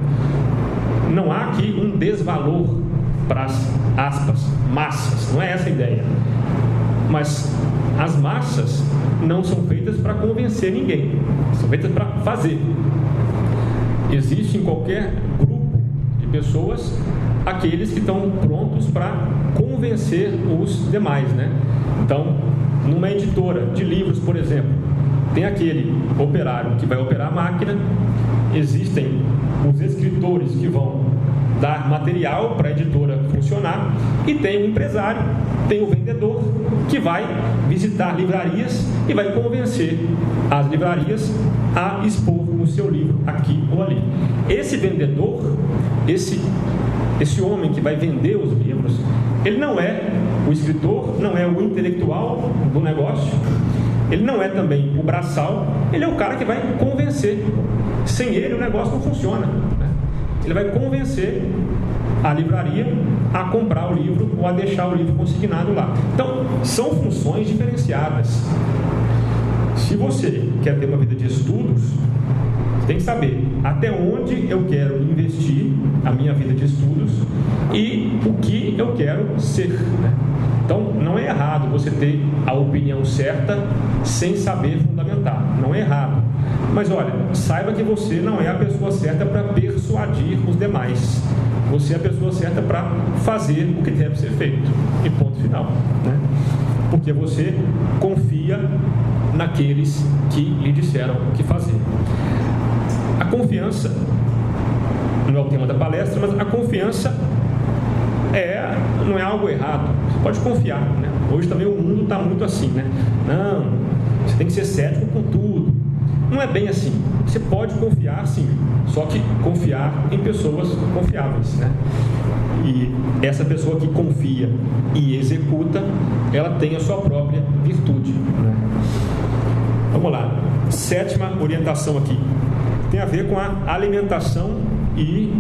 Não há aqui um desvalor para as, aspas, massas, não é essa a ideia. Mas as massas não são feitas para convencer ninguém, são feitas para fazer. Existe em qualquer grupo de pessoas aqueles que estão prontos para convencer os demais, né? Então, numa editora de livros, por exemplo, tem aquele operário que vai operar a máquina, existem os escritores que vão dar material para a editora funcionar, e tem o empresário, tem o vendedor que vai visitar livrarias e vai convencer as livrarias a expor o seu livro aqui ou ali. Esse vendedor, esse homem que vai vender os livros, ele não é o escritor, não é o intelectual do negócio, ele não é também o braçal, ele é o cara que vai convencer. Sem ele o negócio não funciona, né? Ele vai convencer a livraria a comprar o livro ou a deixar o livro consignado lá. Então, são funções diferenciadas. Se você quer ter uma vida de estudos, você tem que saber até onde eu quero investir a minha vida de estudos e o que eu quero ser, né? Então, não é errado você ter a opinião certa sem saber fundamentar. Não não é errado. Mas olha, saiba que você não é a pessoa certa para persuadir os demais. Você é a pessoa certa para fazer o que deve ser feito. E ponto final, né? Porque você confia naqueles que lhe disseram o que fazer. A confiança, não é o tema da palestra, mas a confiança não é algo errado. Você pode confiar, né? Hoje também o mundo está muito assim, né? Não, você tem que ser cético com tudo. Não é bem assim. Você pode confiar, sim, só que confiar em pessoas confiáveis, né? E essa pessoa que confia e executa, ela tem a sua própria virtude, né? Vamos lá. 7ª orientação aqui tem a ver com a alimentação e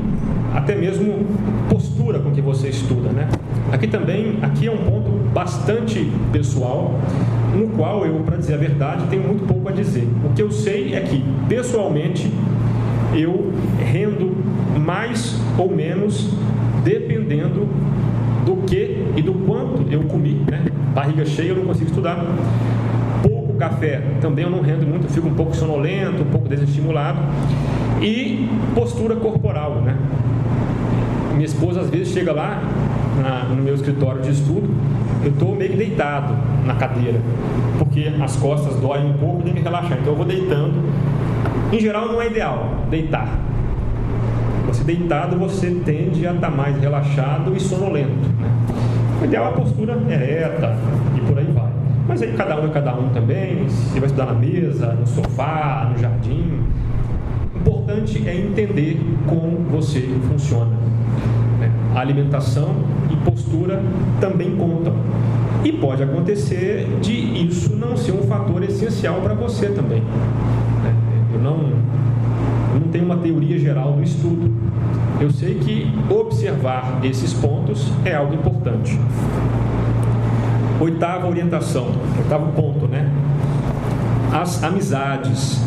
até mesmo postura com que você estuda, né? Aqui é um ponto bastante pessoal, no qual eu, para dizer a verdade, tenho muito pouco a dizer. O que eu sei é que, pessoalmente, eu rendo mais ou menos dependendo do que e do quanto eu comi, né? Barriga cheia eu não consigo estudar. Pouco café também eu não rendo muito, eu fico um pouco sonolento, um pouco desestimulado. E postura corporal, né? Minha esposa às vezes chega lá no meu escritório de estudo, eu estou meio que deitado na cadeira, porque as costas doem um pouco e tem que relaxar, então eu vou deitando. Em geral não é ideal deitar. Você deitado, você tende a estar mais relaxado e sonolento, né? O ideal é a postura ereta e por aí vai. Mas aí cada um é cada um também. Você vai estudar na mesa, no sofá, no jardim. O importante é entender como você funciona, né? A alimentação e postura também contam. E pode acontecer de isso não ser um fator essencial para você também, né? Eu não tenho uma teoria geral do estudo. Eu sei que observar esses pontos é algo importante. 8ª orientação, 8º ponto, né? As amizades.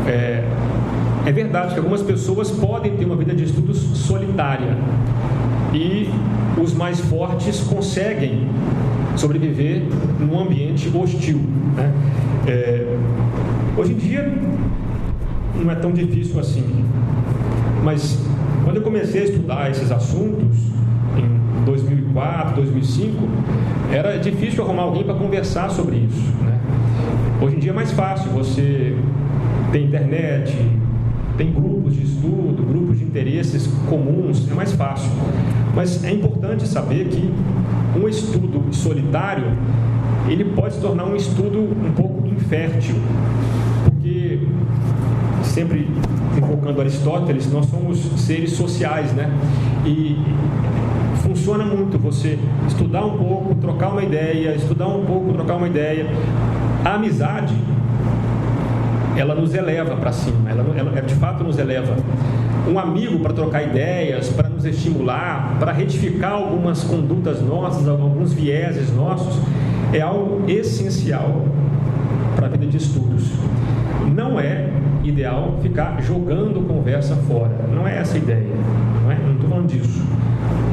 É verdade que algumas pessoas podem ter uma vida de estudos solitária e os mais fortes conseguem sobreviver num ambiente hostil, né? Hoje em dia não é tão difícil assim, mas quando eu comecei a estudar esses assuntos em 2004, 2005, era difícil arrumar alguém para conversar sobre isso, né? Hoje em dia é mais fácil, você tem internet, tem grupos de estudo, grupos de interesses comuns, é mais fácil. Mas é importante saber que um estudo solitário, ele pode se tornar um estudo um pouco infértil, porque, sempre invocando Aristóteles, nós somos seres sociais, né? E funciona muito você estudar um pouco, trocar uma ideia, estudar um pouco, trocar uma ideia. A amizade, ela nos eleva para cima, ela de fato nos eleva. Um amigo para trocar ideias, para nos estimular, para retificar algumas condutas nossas, alguns vieses nossos, é algo essencial para a vida de estudos. Não é ideal ficar jogando conversa fora, não é essa a ideia, não estou falando disso.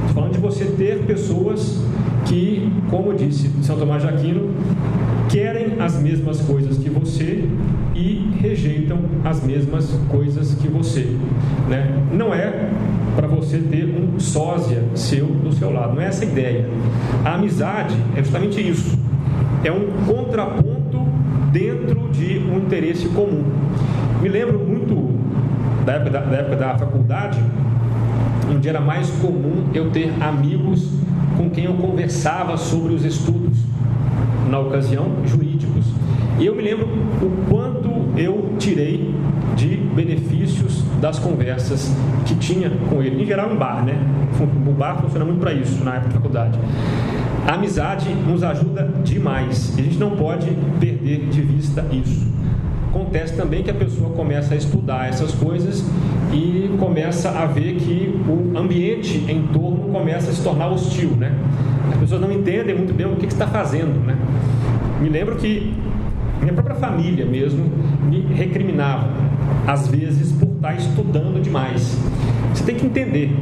Estou falando de você ter pessoas que, como disse São Tomás de Aquino, querem as mesmas coisas que você e rejeitam as mesmas coisas que você, né? Não é para você ter um sósia seu do seu lado, não é essa a ideia. A amizade é justamente isso, é um contraponto dentro de um interesse comum. Me lembro muito da época da faculdade, onde era mais comum eu ter amigos com quem eu conversava sobre os estudos, na ocasião, jurídicos. E eu me lembro o quanto eu tirei de benefícios das conversas que tinha com ele. Em geral, um bar, né? O bar funciona muito para isso, na época da faculdade. A amizade nos ajuda demais. E a gente não pode perder de vista isso. Acontece também que a pessoa começa a estudar essas coisas e começa a ver que o ambiente em torno começa a se tornar hostil, né? As pessoas não entendem muito bem o que está fazendo, né? Me lembro que minha própria família mesmo me recriminava, às vezes, por estar estudando demais. Você tem que entender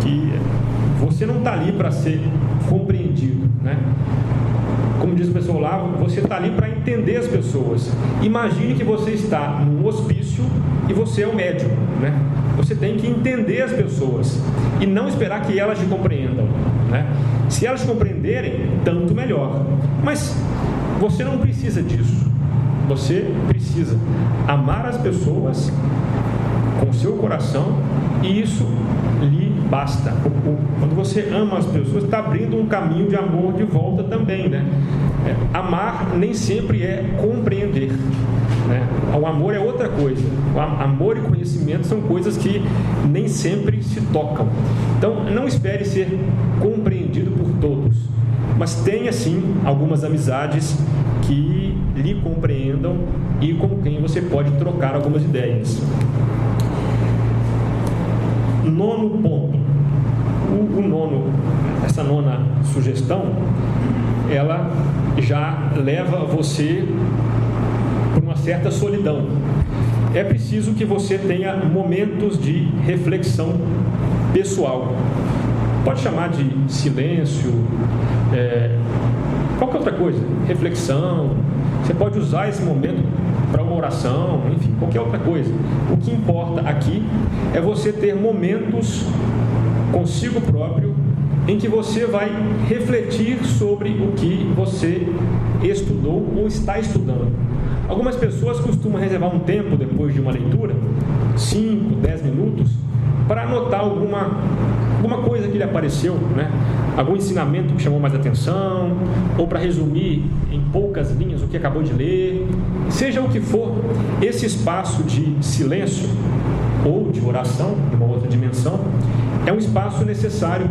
que você não está ali para ser compreendido, né? como diz o pessoal lá, você está ali para entender as pessoas. Imagine que você está num hospício e você é o médico, né? Você tem que entender as pessoas e não esperar que elas te compreendam, né? Se elas te compreenderem, tanto melhor. Mas você não precisa disso. Você precisa amar as pessoas com o seu coração e isso lhe basta. Quando você ama as pessoas, está abrindo um caminho de amor de volta também, né? Amar nem sempre é compreender, né? O amor é outra coisa. O amor e conhecimento são coisas que nem sempre se tocam. Então, não espere ser compreendido por todos, mas tenha sim algumas amizades que lhe compreendam e com quem você pode trocar algumas ideias. Nono ponto. Essa nona sugestão, ela já leva você para uma certa solidão. É preciso que você tenha momentos de reflexão pessoal. Pode chamar de silêncio, qualquer outra coisa, reflexão. Você pode usar esse momento para uma oração, enfim, qualquer outra coisa. O que importa aqui é você ter momentos consigo próprio em que você vai refletir sobre o que você estudou ou está estudando. Algumas pessoas costumam reservar um tempo depois de uma leitura, 5, 10 minutos, para anotar alguma coisa que lhe apareceu, né? Algum ensinamento que chamou mais atenção, ou para resumir em poucas linhas o que acabou de ler. Seja o que for, esse espaço de silêncio ou de oração, de uma outra dimensão, é um espaço necessário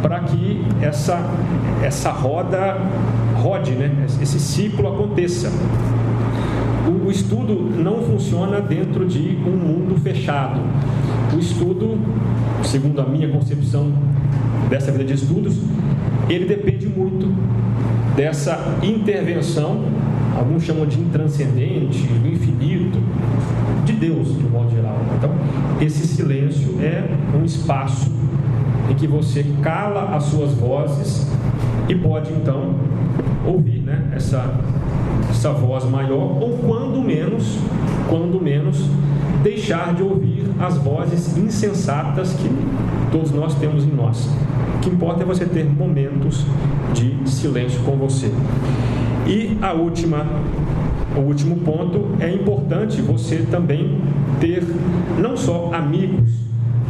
para que essa roda rode, né? Esse ciclo aconteça. O estudo não funciona dentro de um mundo fechado. O estudo, segundo a minha concepção dessa vida de estudos, ele depende muito dessa intervenção, alguns chamam de intranscendente, do infinito, de Deus, de um modo geral. Então, esse silêncio é um espaço em que você cala as suas vozes e pode, então, ouvir, né, essa voz maior, ou quando menos, deixar de ouvir as vozes insensatas que todos nós temos em nós. O que importa é você ter momentos de silêncio com você. E o último ponto, é importante você também ter não só amigos,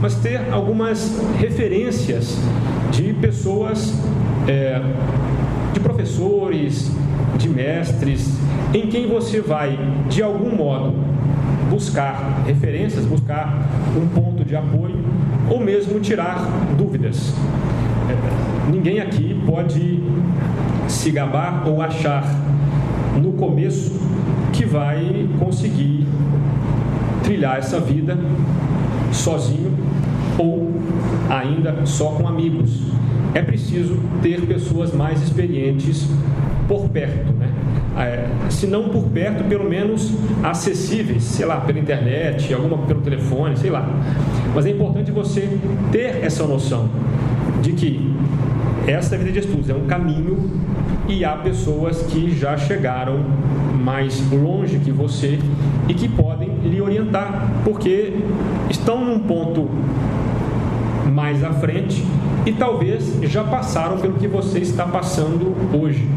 mas ter algumas referências de pessoas, de professores, de mestres, em quem você vai, de algum modo, buscar referências, buscar um ponto de apoio, ou mesmo tirar dúvidas. Ninguém aqui pode se gabar ou achar no começo que vai conseguir trilhar essa vida sozinho ou ainda só com amigos. É preciso ter pessoas mais experientes por perto, né? Se não por perto, pelo menos acessíveis, sei lá, pela internet, alguma pelo telefone, sei lá. Mas é importante você ter essa noção de que essa vida de estudos é um caminho e há pessoas que já chegaram mais longe que você e que podem lhe orientar, porque estão num ponto mais à frente e talvez já passaram pelo que você está passando hoje.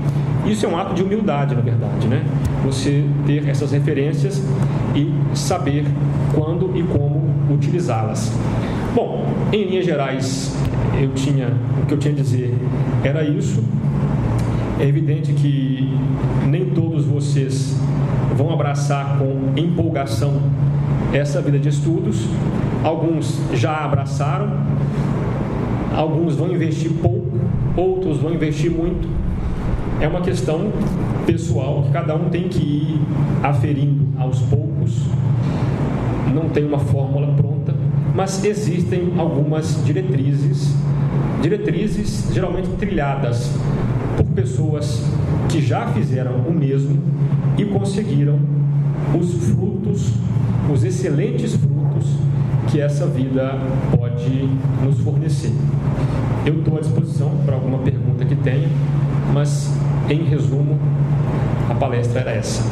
Isso é um ato de humildade, na verdade, né? Você ter essas referências e saber quando e como utilizá-las. Bom, em linhas gerais, o que eu tinha a dizer era isso. É evidente que nem todos vocês vão abraçar com empolgação essa vida de estudos. Alguns já abraçaram, alguns vão investir pouco, outros vão investir muito. É uma questão pessoal que cada um tem que ir aferindo aos poucos. Não tem uma fórmula pronta, mas existem algumas diretrizes geralmente trilhadas por pessoas que já fizeram o mesmo e conseguiram os frutos, os excelentes frutos que essa vida pode nos fornecer. Eu estou à disposição para alguma pergunta que tenha, mas Em resumo, a palestra era essa.